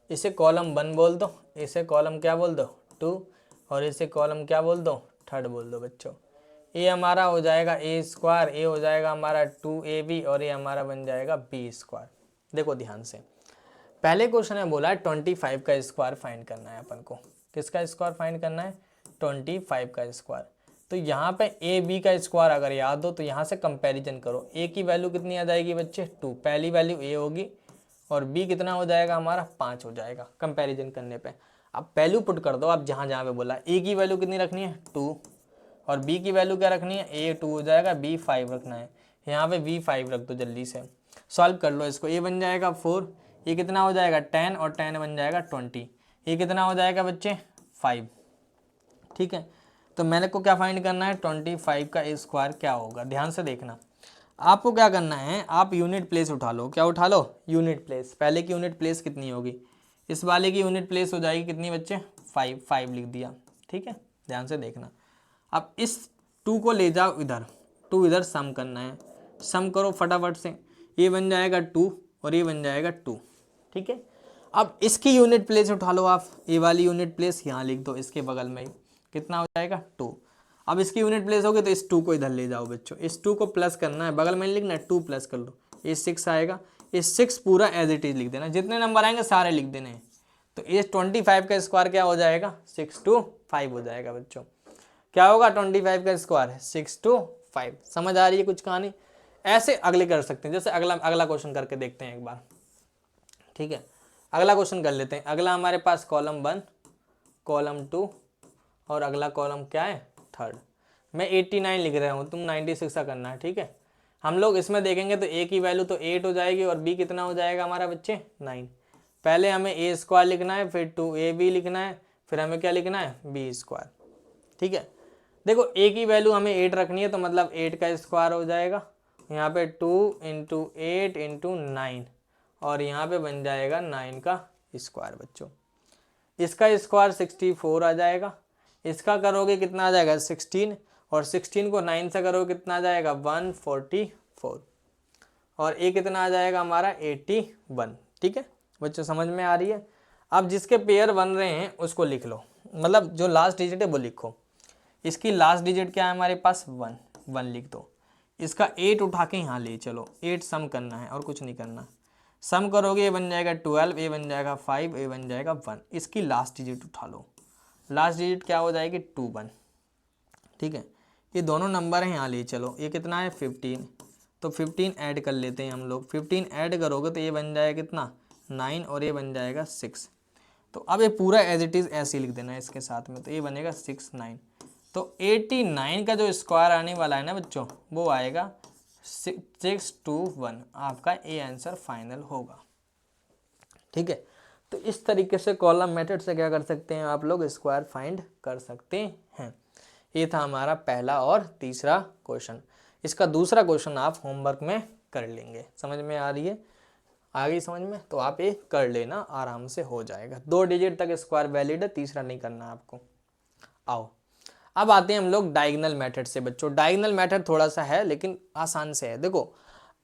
इसे कॉलम 1 बोल दो, इसे कॉलम क्या बोल दो, 2, और इसे कॉलम क्या बोल दो, 3 बोल दो बच्चों। ये हमारा हो जाएगा ए स्क्वायर, ये हो जाएगा हमारा 2ab और ये हमारा बन जाएगा बी स्क्वायर। देखो ध्यान से, पहले क्वेश्चन में बोला है 25 का स्क्वायर फाइंड करना है अपन को। किसका स्क्वायर फाइंड करना है, 25 का स्क्वायर। तो यहाँ पे ए बी का स्क्वायर अगर याद हो तो यहाँ से कंपैरिजन करो, ए की वैल्यू कितनी आ जाएगी बच्चे, 2, पहली वैल्यू ए होगी, और बी कितना हो जाएगा हमारा, 5 हो जाएगा कंपैरिजन करने पे। अब वैल्यू पुट कर दो, आप जहाँ जहाँ पे बोला, ए की वैल्यू कितनी रखनी है, 2, और बी की वैल्यू क्या रखनी है, ए 2 हो जाएगा, बी 5 रखना है, यहाँ पे बी 5 रख दो, जल्दी से सॉल्व कर लो इसको। ए बन जाएगा 4, ये कितना हो जाएगा 10, और 10 बन जाएगा 20, ये कितना हो जाएगा बच्चे 5, ठीक है। तो मैंने को क्या फाइंड करना है, 25 का स्क्वायर क्या होगा। ध्यान से देखना, आपको क्या करना है, आप यूनिट प्लेस उठा लो, क्या उठा लो, यूनिट प्लेस। पहले की यूनिट प्लेस कितनी होगी, इस वाले की यूनिट प्लेस हो जाएगी कितनी बच्चे, 5 लिख दिया, ठीक है। ध्यान से देखना, अब इस 2 को ले जाओ इधर, 2 इधर सम करना है, सम करो फटाफट से, ये बन जाएगा 2 और ये बन जाएगा 2, ठीक है। अब इसकी यूनिट प्लेस उठा लो आप, ये वाली यूनिट प्लेस यहाँ लिख दो, इसके बगल में ही कितना हो जाएगा 2। अब इसकी यूनिट प्लेस होगी तो इस 2 को इधर ले जाओ बच्चों, इस 2 को प्लस करना है, बगल में लिखना है 2 प्लस कर लो, ये 6 आएगा, ये 6 पूरा एज इट इज लिख देना, जितने नंबर आएंगे सारे लिख देने हैं। तो ये 25 का स्क्वायर क्या हो जाएगा, 6 to 5 हो जाएगा बच्चों। क्या होगा 25 का स्क्वायर, 6 to 5। समझ आ रही है कुछ कहानी। ऐसे अगले कर सकते हैं, जैसे अगला क्वेश्चन करके देखते हैं एक बार, ठीक है। अगला क्वेश्चन कर लेते हैं। अगला हमारे पास कॉलम 1, कॉलम 2 और अगला कॉलम क्या है, 3rd। मैं 89 लिख रहा हूँ, तुम 96 का करना है, ठीक है। हम लोग इसमें देखेंगे तो ए की वैल्यू तो 8 हो जाएगी और बी कितना हो जाएगा हमारा बच्चे, 9। पहले हमें ए स्क्वायर लिखना है, फिर 2ab लिखना है, फिर हमें क्या लिखना है, बी स्क्वायर, ठीक है। देखो ए की वैल्यू हमें 8 रखनी है, तो मतलब 8 का स्क्वायर हो जाएगा, यहाँ पे 2 × 8 × 9 और यहाँ पे बन जाएगा 9 का स्क्वायर बच्चों। इसका स्क्वायर 64 आ जाएगा, इसका करोगे कितना आ जाएगा 16, और 16 को 9 से करोगे कितना आ जाएगा 144, और ये कितना आ जाएगा हमारा 81, ठीक है बच्चों, समझ में आ रही है। अब जिसके पेयर बन रहे हैं उसको लिख लो, मतलब जो लास्ट डिजिट है वो लिखो। इसकी लास्ट डिजिट क्या है हमारे पास, 1 लिख दो। इसका 8 उठा के यहाँ ले चलो, 8 सम करना है और कुछ नहीं करना। सम करोगे ये बन जाएगा 12, ये बन जाएगा 5, ये बन जाएगा 1। इसकी लास्ट डिजिट उठा लो, लास्ट डिजिट क्या हो जाएगी 21, ठीक है। ये दोनों नंबर हैं यहाँ ले चलो, ये कितना है 15, तो 15 ऐड कर लेते हैं हम लोग। 15 ऐड करोगे तो ये बन जाएगा कितना 9 और ये बन जाएगा 6। तो अब ये पूरा एज इट इज़ ऐसे ही लिख देना है इसके साथ में, तो ये बनेगा 6 9। तो 89 का जो स्क्वायर आने वाला है ना बच्चों, वो आएगा 621। आपका ए आंसर फाइनल होगा, ठीक है। तो इस तरीके से कॉलम मेथड से क्या कर सकते हैं आप लोग, स्क्वायर फाइंड कर सकते हैं। ये था हमारा पहला और तीसरा क्वेश्चन। इसका दूसरा क्वेश्चन आप होमवर्क में कर लेंगे। समझ में आ रही है? आ गई समझ में? तो आप ये कर लेना, आराम से हो जाएगा। 2 डिजिट तक स्क्वायर वैलिड है, तीसरा नहीं करना आपको। आओ अब आते हैं हम लोग डायगोनल मेथड से। बच्चों डायगोनल मेथड थोड़ा सा है लेकिन आसान से है। देखो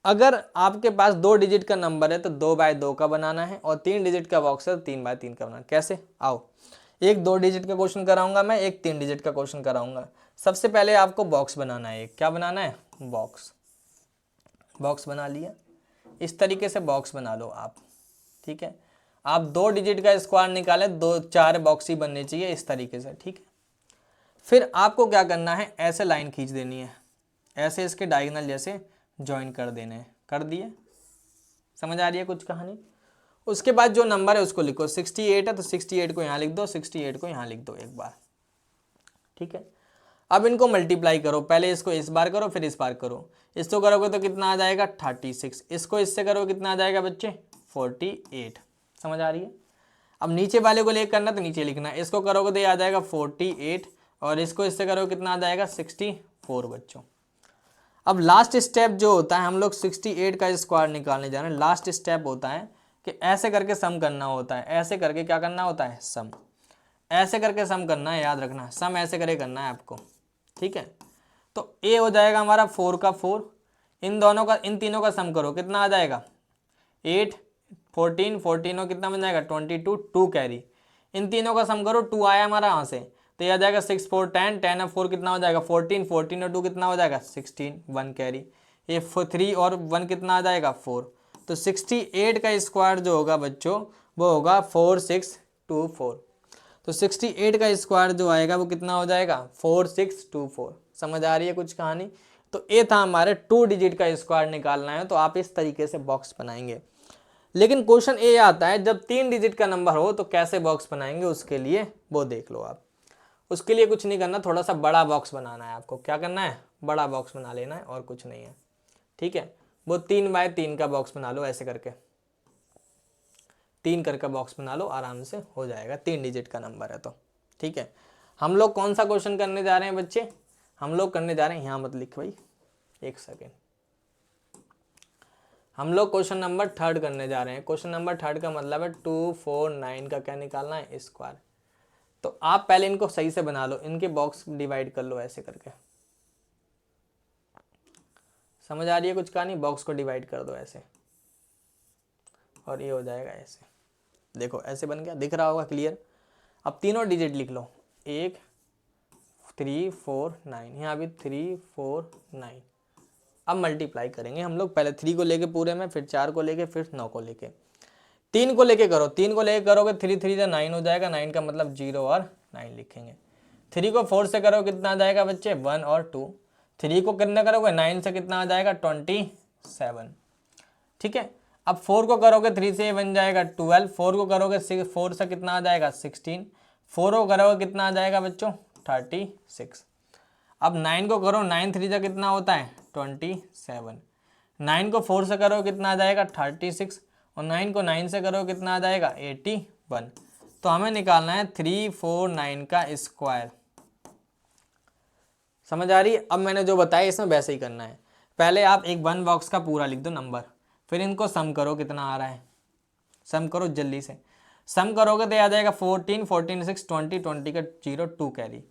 अगर आपके पास 2 डिजिट का नंबर है तो 2 बाय 2 का बनाना है, और 3 डिजिट का बॉक्स है तो 3 बाय 3 का बनाना है। कैसे? आओ एक 2 डिजिट का क्वेश्चन कराऊंगा मैं, एक 3 डिजिट का क्वेश्चन कराऊंगा। सबसे पहले आपको बॉक्स बनाना है। क्या बनाना है? बॉक्स। बॉक्स बना लिया, इस तरीके से बॉक्स बना लो आप। ठीक है, आप 2 डिजिट का स्क्वायर निकाले, 4 बॉक्स ही बनने चाहिए इस तरीके से। ठीक है, फिर आपको क्या करना है, ऐसे लाइन खींच देनी है, ऐसे इसके डायगोनल जैसे ज्वाइन कर देने हैं। कर दिए? समझ आ रही है कुछ कहानी? उसके बाद जो नंबर है उसको लिखो। 68 है तो 68 को यहाँ लिख दो, 68 को यहाँ लिख दो एक बार। ठीक है, अब इनको मल्टीप्लाई करो। पहले इसको इस बार करो, फिर इस बार करो। इसको करोगे तो कितना आ जाएगा? 36। इसको इससे करो कितना आ जाएगा बच्चे? 48। समझ आ रही है? अब नीचे वाले को लेकर करना तो नीचे लिखना है। इसको करोगे तो ये आ जाएगा 48, और इसको इससे करोगे कितना आ जाएगा? 64 बच्चों। अब लास्ट स्टेप जो होता है, हम लोग 68 का स्क्वायर निकालने जा रहे हैं। लास्ट स्टेप होता है कि ऐसे करके सम करना होता है। ऐसे करके क्या करना होता है? सम। ऐसे करके सम करना है, याद रखना। सम ऐसे करके करना है आपको। ठीक है, तो ए हो जाएगा हमारा 4 का 4। इन दोनों का, इन तीनों का सम करो, कितना आ जाएगा? 8, 14, 14 और कितना बन जाएगा? 22, 2 कैरी। इन तीनों का सम करो, 2 आया हमारा यहाँ से, तो यह आ जाएगा 6, 4, 10, 10 और 4 कितना हो जाएगा? 14, 14 और 2 कितना हो जाएगा? 16, 1 कैरी। ये 3 और 1 कितना आ जाएगा? 4। तो 68 का स्क्वायर जो होगा बच्चों वो होगा 4624। तो 68 का स्क्वायर जो आएगा वो कितना हो जाएगा? 4624। समझ आ रही है कुछ कहानी? तो ये था हमारे 2 डिजिट का स्क्वायर निकालना है, तो आप इस तरीके से बॉक्स बनाएंगे। लेकिन क्वेश्चन ये आता है जब 3 डिजिट का नंबर हो तो कैसे बॉक्स बनाएंगे, उसके लिए वो देख लो आप। उसके लिए कुछ नहीं करना, थोड़ा सा बड़ा बॉक्स बनाना है आपको। क्या करना है? बड़ा बॉक्स बना लेना है, और कुछ नहीं है। ठीक है, वो 3 बाय 3 का बॉक्स बना लो, ऐसे करके 3 करके बॉक्स बना लो, आराम से हो जाएगा। 3 डिजिट का नंबर है तो। ठीक है, हम लोग कौन सा क्वेश्चन करने जा रहे हैं बच्चे? हम लोग करने जा रहे हैं, यहाँ मत लिख भाई, एक सेकेंड। हम लोग क्वेश्चन नंबर 3 करने जा रहे हैं। क्वेश्चन नंबर 3 का मतलब है 249 का क्या निकालना है? स्क्वायर। तो आप पहले इनको सही से बना लो, इनके बॉक्स डिवाइड कर लो ऐसे करके। समझ आ रही है कुछ कहानी? बॉक्स को डिवाइड कर दो ऐसे, और ये हो जाएगा ऐसे। देखो ऐसे बन गया, दिख रहा होगा क्लियर? अब तीनों डिजिट लिख लो, 1, 3, 4, 9। यहाँ भी 3, 4, 9। अब मल्टीप्लाई करेंगे हम लोग, पहले 3 को लेके पूरे में, फिर 4 को लेके, फिर 9 को लेके। 3 को लेके करो, 3 को लेके करोगे 3 3 जा 9 हो जाएगा। 9 का मतलब 0 और 9 लिखेंगे। 3 को 4 से करो कितना आ जाएगा बच्चे? 1 और 2। 3 को कितना करोगे? 9 से कितना आ जाएगा? 27। ठीक है, अब 4 को करोगे 3 से बन जाएगा 12। 4 को करोगे 4 से कितना आ जाएगा? 16। 4 को करोगे कितना आ जाएगा बच्चों? 36। अब 9 को करो, 9 3 जा कितना होता है? 27। 9 को 4 से करो कितना आ जाएगा? 36। और 9 को 9 से करो कितना आ जाएगा? 81। तो हमें निकालना है 349 का स्क्वायर। समझ आ रही है? अब मैंने जो बताया इसमें वैसे ही करना है। पहले आप एक 1 बॉक्स का पूरा लिख दो नंबर, फिर इनको सम करो कितना आ रहा है। सम करो जल्दी से। सम करोगे तो आ जाएगा 14, 14, 6, 20, 20 का 0, 2 कैरी।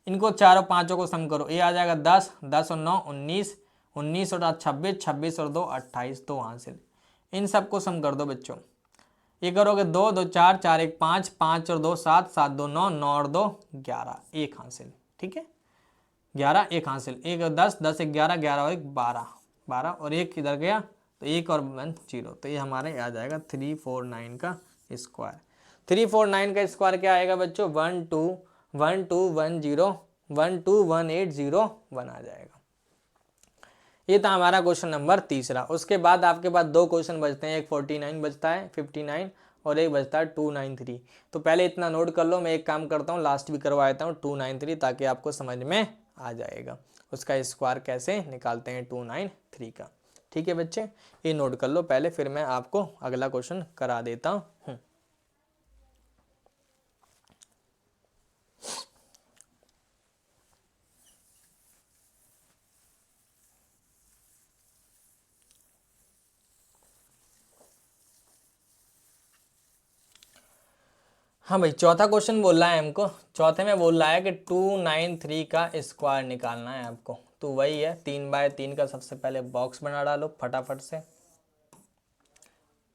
इनको चारों पांचों को सम करो, ये आ जाएगा 10, 10 और 9 19, 19 और 26, 26 और 2 28, 2 हासिल। इन सबको सम कर दो बच्चों। ये करोगे 2, 2 4, 4 1 5, 5 और 2 7, 7 2 9, 9 और 2 11, 1 हासिल। ठीक है, 11 1 हासिल। 1 10, 10 1 11, 11 और 1 12, 12 और 1 इधर गया तो 1 और 1 0। तो ये हमारे आ जाएगा 349 का स्क्वायर। 349 का स्क्वायर क्या आएगा बच्चों? 1 2 1 2 1 0 1 2 1 8 0 1 आ जाएगा। ये था हमारा क्वेश्चन नंबर तीसरा। उसके बाद आपके पास 2 क्वेश्चन बचते हैं, एक 49 बचता है, 59 और एक बचता है 293। तो पहले इतना नोट कर लो, मैं एक काम करता हूँ लास्ट भी करवा देता हूँ 293, ताकि आपको समझ में आ जाएगा उसका स्क्वायर कैसे निकालते हैं 293 का। ठीक है बच्चे, ये नोट कर लो पहले, फिर मैं आपको अगला क्वेश्चन करा देता हूँ। हाँ भाई, चौथा क्वेश्चन बोल रहा है हमको, चौथे में बोल रहा है कि 293 का स्क्वायर निकालना है आपको। तो वही है, 3 बाय 3 का सबसे पहले बॉक्स बना डालो फटाफट से।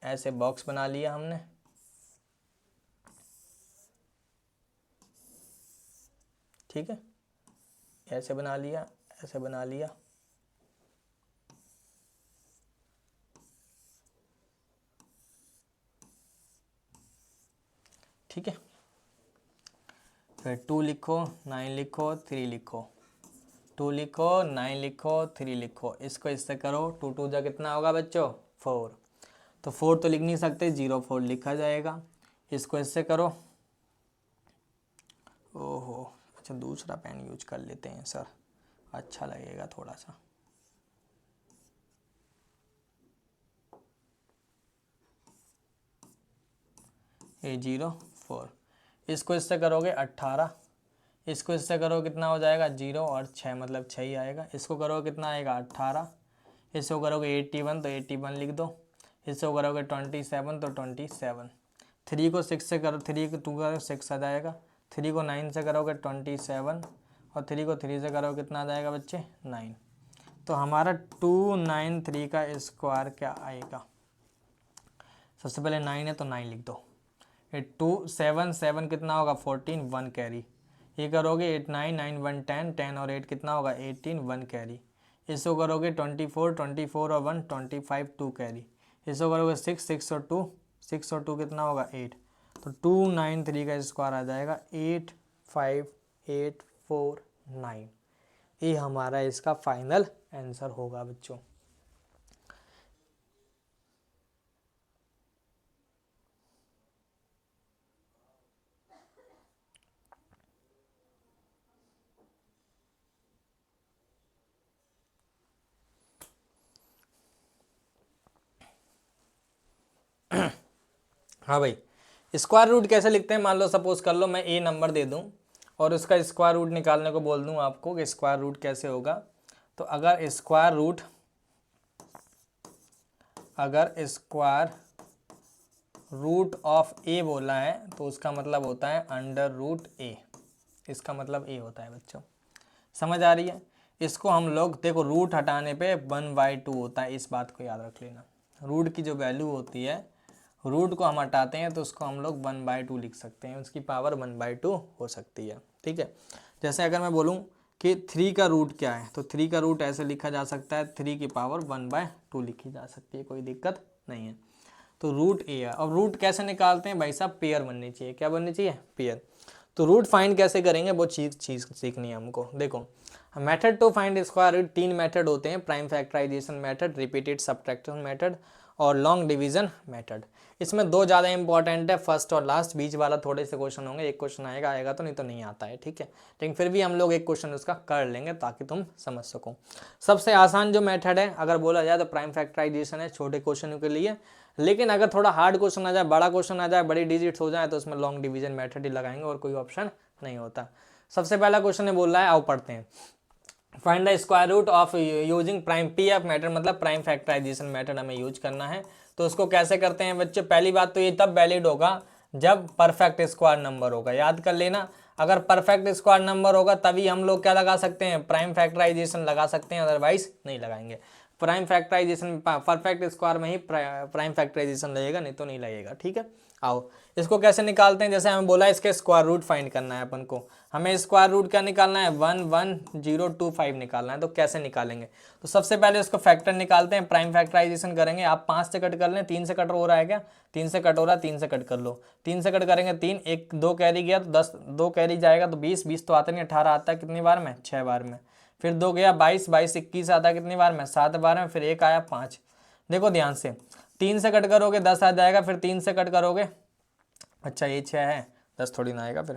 ऐसे बॉक्स बना लिया हमने। ठीक है, ऐसे बना लिया, ऐसे बना लिया। ठीक है, फिर 2 लिखो, 9 लिखो, 3 लिखो, 2 लिखो, 9 लिखो, 3 लिखो। इसको इससे करो, 2 2 जा कितना होगा बच्चों? 4। तो 4 तो लिख नहीं सकते, 0 4 लिखा जाएगा। इसको इससे करो। ओहो, अच्छा दूसरा पेन यूज कर लेते हैं सर, अच्छा लगेगा थोड़ा सा। ये 0 4, इसको इससे करोगे 18, इसको इससे करो कितना हो जाएगा? 0 और 6 मतलब 6 ही आएगा। इसको करो कितना आएगा? 18। इसको करोगे 81 तो 81 लिख दो। इसको करोगे 27 तो 27। 3 को 6 से करो, 3 को 2 करो 6 आ जाएगा। 3 को 9 से करोगे 27 और 3 को 3 से करो कितना आ जाएगा बच्चे? 9। तो हमारा 293 का स्क्वायर क्या आएगा? सबसे पहले 9 है तो 9 लिख दो। 2 7 7 कितना होगा? 14 1 कैरी। ये करोगे 8 9 9 1 10 10 और 8 कितना होगा? 18 1 कैरी। इसको करोगे 24 24 और 1 25 2 कैरी। इसको करोगे 6 6 और 2 6 और 2 कितना होगा? 8। तो 293 का स्क्वायर आ जाएगा 85849। ये हमारा इसका फाइनल आंसर होगा बच्चों। हाँ भाई, स्क्वायर रूट कैसे लिखते हैं? मान लो सपोज कर लो मैं ए नंबर दे दूं और उसका स्क्वायर रूट निकालने को बोल दूं आपको कि स्क्वायर रूट कैसे होगा। तो अगर स्क्वायर रूट ऑफ ए बोला है तो उसका मतलब होता है अंडर रूट ए। इसका मतलब ए होता है बच्चों, समझ आ रही है? इसको हम लोग देखो, रूट हटाने पे 1/2 होता है, इस बात को याद रख लेना। रूट की जो वैल्यू होती है, रूट को हम हटाते हैं तो उसको हम लोग 1/2 लिख सकते हैं, उसकी पावर 1/2 हो सकती है। ठीक है, जैसे अगर मैं बोलूँ कि 3 का रूट क्या है, तो 3 का रूट ऐसे लिखा जा सकता है, 3 की पावर 1/2 लिखी जा सकती है, कोई दिक्कत नहीं है। तो रूट ए है। अब रूट कैसे निकालते हैं भाई साहब? पेयर बननी चाहिए। क्या बननी चाहिए? पेयर। तो रूट फाइंड कैसे करेंगे वो चीज़ सीखनी है हमको। देखो, method to find square root 3 method होते हैं, prime factorisation method, repeated subtraction method और लॉन्ग डिवीजन मेथड। इसमें 2 ज़्यादा इंपॉर्टेंट है, फर्स्ट और लास्ट। बीच वाला थोड़े से क्वेश्चन होंगे, एक क्वेश्चन आएगा तो नहीं तो नहीं आता है। ठीक है, लेकिन फिर भी हम लोग एक क्वेश्चन उसका कर लेंगे ताकि तुम समझ सको। सबसे आसान जो मेथड है अगर बोला जाए तो प्राइम फैक्टराइजेशन है, छोटे क्वेश्चनों के लिए। लेकिन अगर थोड़ा हार्ड क्वेश्चन आ जाए, बड़ा क्वेश्चन आ जाए, बड़ी डिजिट्स हो जाए, तो उसमें लॉन्ग डिवीजन मेथड ही लगाएंगे और कोई ऑप्शन नहीं होता। सबसे पहला क्वेश्चन है बोल रहा है, आओ पढ़ते हैं। Find the square root of using prime PF method, मतलब प्राइम फैक्टराइजेशन मेथड हमें यूज करना है। तो उसको कैसे करते हैं बच्चे? पहली बात तो ये तब वैलिड होगा जब परफेक्ट स्क्वायर नंबर होगा, याद कर लेना। अगर परफेक्ट स्क्वायर नंबर होगा तभी हम लोग क्या लगा सकते हैं? प्राइम फैक्टराइजेशन लगा सकते हैं, अदरवाइज नहीं लगाएंगे। प्राइम फैक्टराइजेशन परफेक्ट स्क्वायर में ही प्राइम फैक्टराइजेशन लगेगा, नहीं तो नहीं लगेगा। ठीक है, आओ इसको कैसे निकालते हैं? जैसे हमें बोला इसके स्क्वायर रूट फाइंड करना है अपन को। हमें स्क्वायर रूट क्या निकालना है? 11025 निकालना है। तो कैसे निकालेंगे? तो सबसे पहले उसको फैक्टर निकालते हैं, प्राइम फैक्टराइजेशन करेंगे। आप 5 से कट कर लें, 3 से कट हो रहा है क्या? 3 से कट हो रहा है, 3 से कट कर लो। 3 से कट करेंगे 3, 1 2 कैरी गया तो 10, 2 कैरी जाएगा तो 20, 20 तो आता नहीं, 18 आता है कितनी बार में? 6 बार में। फिर 2 गया 22, 22 21 आता है कितनी बार में? 7 बार में। फिर 1 आया 5। देखो ध्यान से, 3 से कट करोगे 10 आ जाएगा, फिर 3 से कट करोगे, अच्छा ये 6 है, 10 थोड़ी ना आएगा। फिर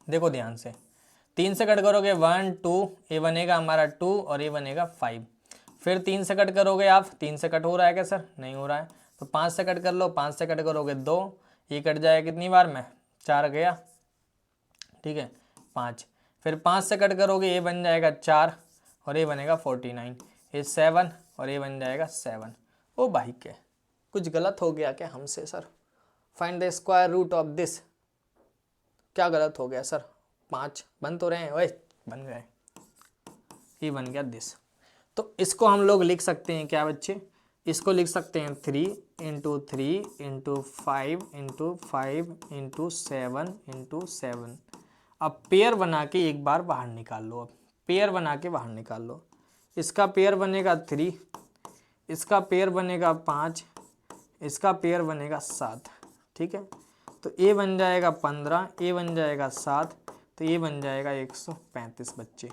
देखो ध्यान से, 3 से कट करोगे 1 2, ये बनेगा हमारा 2 और ये बनेगा 5। फिर 3 से कट करोगे आप, 3 से कट हो रहा है क्या सर? नहीं हो रहा है। तो 5 से कट कर लो, 5 से कट करोगे 2, ये कट जाएगा कितनी बार में? 4 गया। ठीक है, 5। फिर 5 से कट करोगे, ये बन जाएगा 4 और ये बनेगा 49। ये 7 और ये बन जाएगा 7। ओ भाई के कुछ गलत हो गया क्या हमसे sir? Find the square root of this. क्या गलत हो गया सर? 5 बन तो रहे हैं, ओए बन गए, ये बन गया दिस। तो इसको हम लोग लिख सकते हैं क्या बच्चे? इसको लिख सकते हैं 3 into 3 into 5 into 5 into 7 into 7। अब पेयर बना के एक बार बाहर निकाल लो। अब पेयर बना के बाहर निकाल लो। इसका पेयर बनेगा 3, इसका पेयर बनेगा 5, इसका पेयर बनेगा 7। ठीक है, तो ये बन जाएगा 15, ये बन जाएगा 7, तो ये बन जाएगा 135 बच्चे।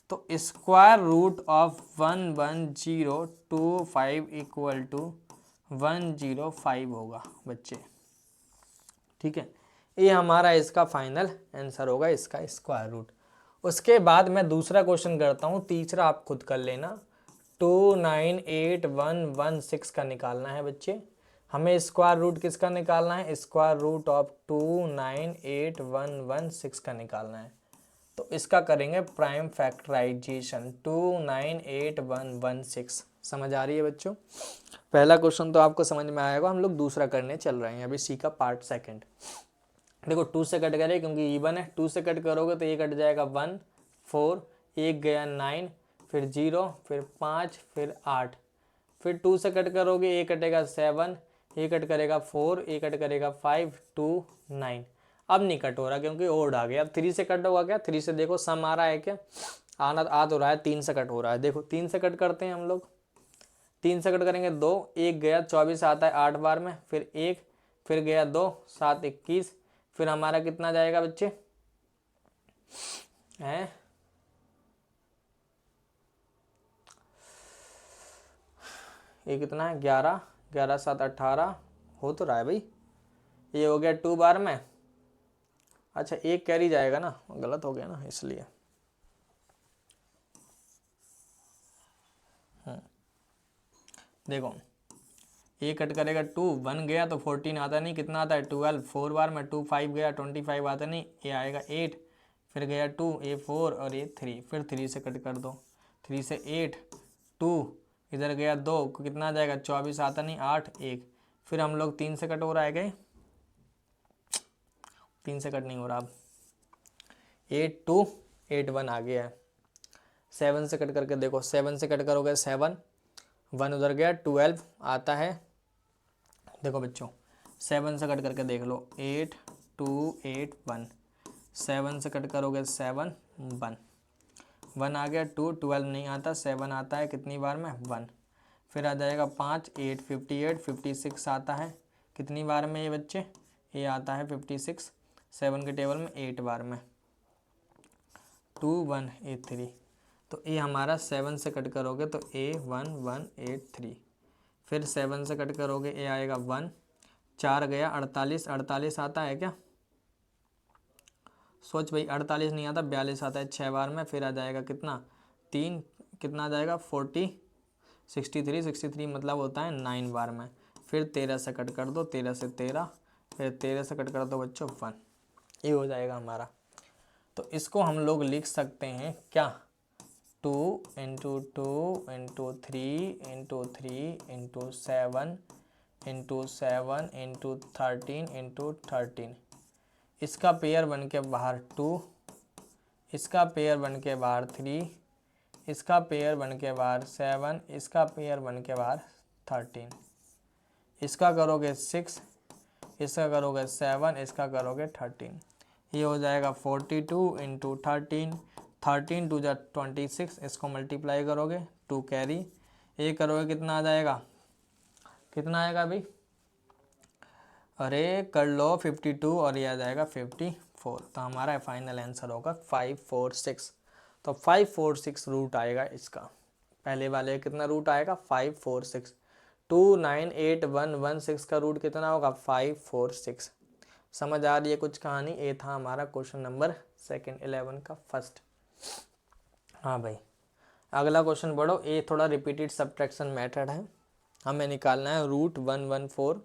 तो square root of 11025 equal to 105 होगा बच्चे। ठीक है, ये हमारा इसका फाइनल आंसर होगा, इसका स्क्वायर रूट। उसके बाद मैं दूसरा क्वेश्चन करता हूँ, तीसरा आप खुद कर लेना। 298116 का निकालना है बच्चे। हमें स्क्वायर रूट किसका निकालना है? स्क्वायर रूट ऑफ 298116 का निकालना है। तो इसका करेंगे प्राइम फैक्टराइजेशन 298116। समझ आ रही है बच्चों? पहला क्वेश्चन तो आपको समझ में आएगा। हम लोग दूसरा करने चल रहे हैं अभी, सी का पार्ट सेकंड। देखो 2 से कट करें क्योंकि इवन है, 2 से कट करोगे तो ये कट जाएगा 1 4, एक गया 9, फिर 0, फिर 5, फिर 8, फिर 2 से कट करोगे ये कटेगा 7, ये कट करेगा 4, ये कट करेगा 5 2 9। अब नहीं कट हो रहा क्योंकि ओड आ गया। अब 3 से कट होगा क्या? 3 से देखो सम आ रहा है क्या? आ तो रहा है, 3 से कट हो रहा है। देखो 3 से कट करते हैं हम लोग। 3 से कट करेंगे 2, एक गया 24 आता है 8 बार में, फिर 1, फिर गया 2 7 21, फिर हमारा कितना जाएगा बच्चे? हैं ये कितना है? 11 11 7 18 हो तो रहा है भाई। ये हो गया 2 बार में। अच्छा एक कैरी जाएगा ना, गलत हो गया ना इसलिए। देखो ये कट करेगा 2, 1 गया तो 14 आता नहीं, कितना आता है 12, 4 बार में 2 5 गया 25 आता नहीं, ये आएगा 8, फिर गया 2, ये 4 और ये 3, फिर 3 से कट कर दो। 3 से 8 2, इधर गया 2, कितना आ जाएगा 24 आता नहीं, 8 1, फिर हम लोग 3 से कट हो रहा है गए, 3 से कट नहीं हो रहा। अब 8 2 8 1 आ गया है। 7 से कट करके देखो, 7 से कट करोगे 7, 1 उधर गया 12 आता है। देखो बच्चों 7 से कट करके देख लो, 8 2 8 1, 7 से कट करोगे 7 1, 1 आ गया 2, 12 नहीं आता, 7 आता है कितनी बार में? 1, फिर आ जाएगा 5 8 58 56 आता है कितनी बार में ये बच्चे? ये आता है 56, 7 के टेबल में 8 बार में, 2 1 8 3। तो ये हमारा 7 से कट करोगे तो A1 1 8 3, फिर 7 से कट करोगे ये आएगा 1, 4 गया 48, 48 आता है क्या? सोच भाई, 48 नहीं आता, 42 आता है 6 बार में, फिर आ जाएगा कितना? 3, कितना आ जाएगा 40, 63, 63 मतलब होता है 9 बार में, फिर 13 से कट कर दो, 13 से 13, फिर 13 से कट कर दो बच्चों 1, ये हो जाएगा हमारा। तो इसको हम लोग लिख सकते हैं क्या? 2 into 2 into 3 into 3 into 7 into 7 into 13 into 13। इसका पेयर बन के बाहर 2, इसका पेयर बन के बाहर 3, इसका पेयर बन के बाहर 7, इसका पेयर बन के बाहर 13। इसका करोगे 6, इसका करोगे 7, इसका करोगे 13। ये हो जाएगा 42 इंटू 13, 13 टू जा 26, इसको मल्टीप्लाई करोगे 2 कैरी, ये करोगे कितना आ जाएगा? कितना आएगा भाई? अरे कर लो 52 और ये आ जाएगा 54। तो हमारा फाइनल आंसर होगा 546। तो 546 रूट आएगा इसका। पहले वाले कितना रूट आएगा? 546। 298116 का रूट कितना होगा? 546। समझ आ रही है कुछ कहानी? ये था हमारा क्वेश्चन नंबर सेकंड 11 का फर्स्ट। हाँ भाई अगला क्वेश्चन बढ़ो। ये थोड़ा रिपीटेड सब्ट्रैक्शन मेथड है, हमें निकालना है रूट 114।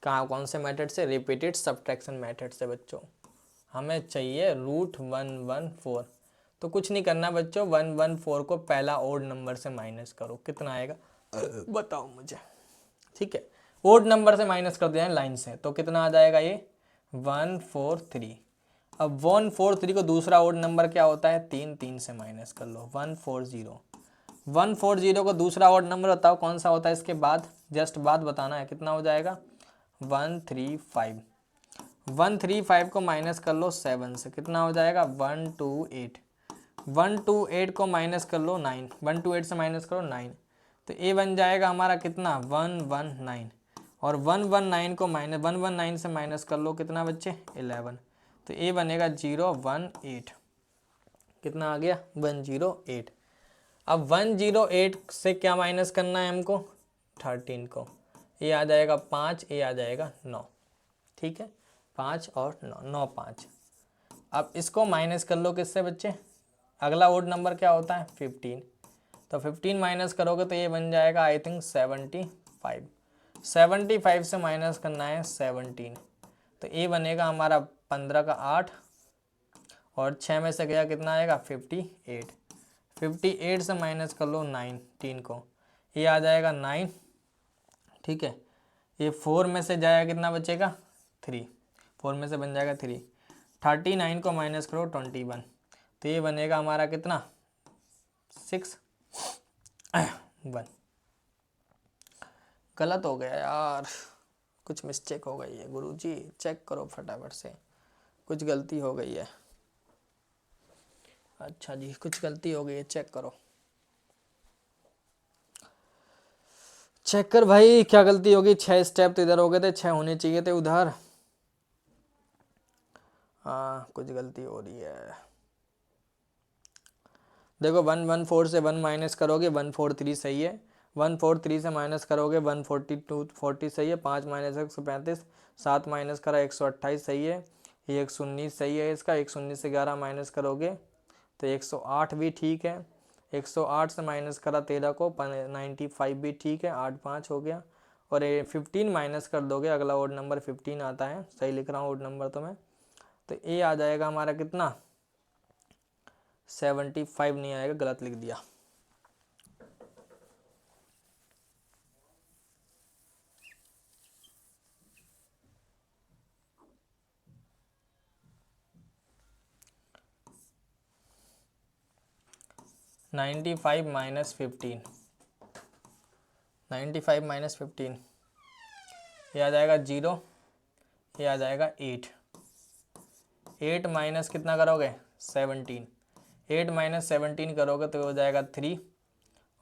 कहाँ कौन से मेथड से? रिपीटेड सब्ट्रैक्शन मेथड से बच्चों। हमें चाहिए रूट 114। तो कुछ नहीं करना बच्चों, 114 को पहला ओड नंबर से माइनस करो, कितना आएगा बताओ मुझे। ठीक है, ओड नंबर से माइनस कर दिया है लाइन से, तो कितना आ जाएगा ये 143। अब 143 को दूसरा ओड नंबर क्या होता है 3, 3 से माइनस कर लो 140। 140 को दूसरा ओड नंबर बताओ कौन सा होता है इसके बाद, जस्ट बाद बताना है, कितना हो जाएगा 135। 135 को माइनस कर लो 7 से, कितना हो जाएगा 128। 128 को माइनस कर लो 9, 128 से माइनस करो 9, तो ये बन जाएगा हमारा कितना 119। और 119 को माइनस 119 से माइनस कर लो कितना बच्चे 11, तो ये बनेगा 018। कितना आ गया 108। अब 108 से क्या माइनस करना है हमको 13 को, ये आ जाएगा 5, ये आ जाएगा 9। ठीक है 5 और 9, 9 5। अब इसको माइनस कर लो किससे बच्चे, अगला ओड नंबर क्या होता है 15, तो 15 माइनस करोगे तो ये बन जाएगा आई थिंक 75। 75 से माइनस करना है 17, तो ये बनेगा हमारा 15 का 8 और 6 में से गया कितना आएगा 58। 58 से माइनस कर लो 19 को, ये आ जाएगा 9। ठीक है ये 4 में से जाएगा कितना बचेगा 3, 4 में से बन जाएगा 3। 39 को माइनस करो 21, तो ये बनेगा हमारा कितना 6 1। गलत हो गया यार, कुछ मिस्टेक हो गई है गुरुजी, चेक करो फटाफट से, कुछ गलती हो गई है। अच्छा जी कुछ गलती हो गई है, चेक करो, चेक कर भाई क्या गलती होगी। 6 स्टेप तो इधर हो गए थे, 6 होने चाहिए थे उधर। हाँ कुछ गलती हो रही है। देखो 114 से 1 माइनस करोगे 143 सही है, 143 से माइनस करोगे 142 सही है, 5 माइनस 135, 7 माइनस करा 128 सही है, ये 119 सही है इसका, 119 से 11 माइनस करोगे तो 108 भी ठीक है, 108 से माइनस करा 13 को 95 भी ठीक है, 8 5 हो गया। और ये 15 माइनस कर दोगे, अगला ओड नंबर 15 आता है, सही लिख रहा हूँ ओड नंबर तो मैं, तो ये आ जाएगा हमारा कितना 75 नहीं आएगा, गलत लिख दिया। -15 -15 ये आ जाएगा 0, ये आ जाएगा 8। 8 माइनस कितना करोगे 17, 8 माइनस 17 करोगे तो हो जाएगा 3,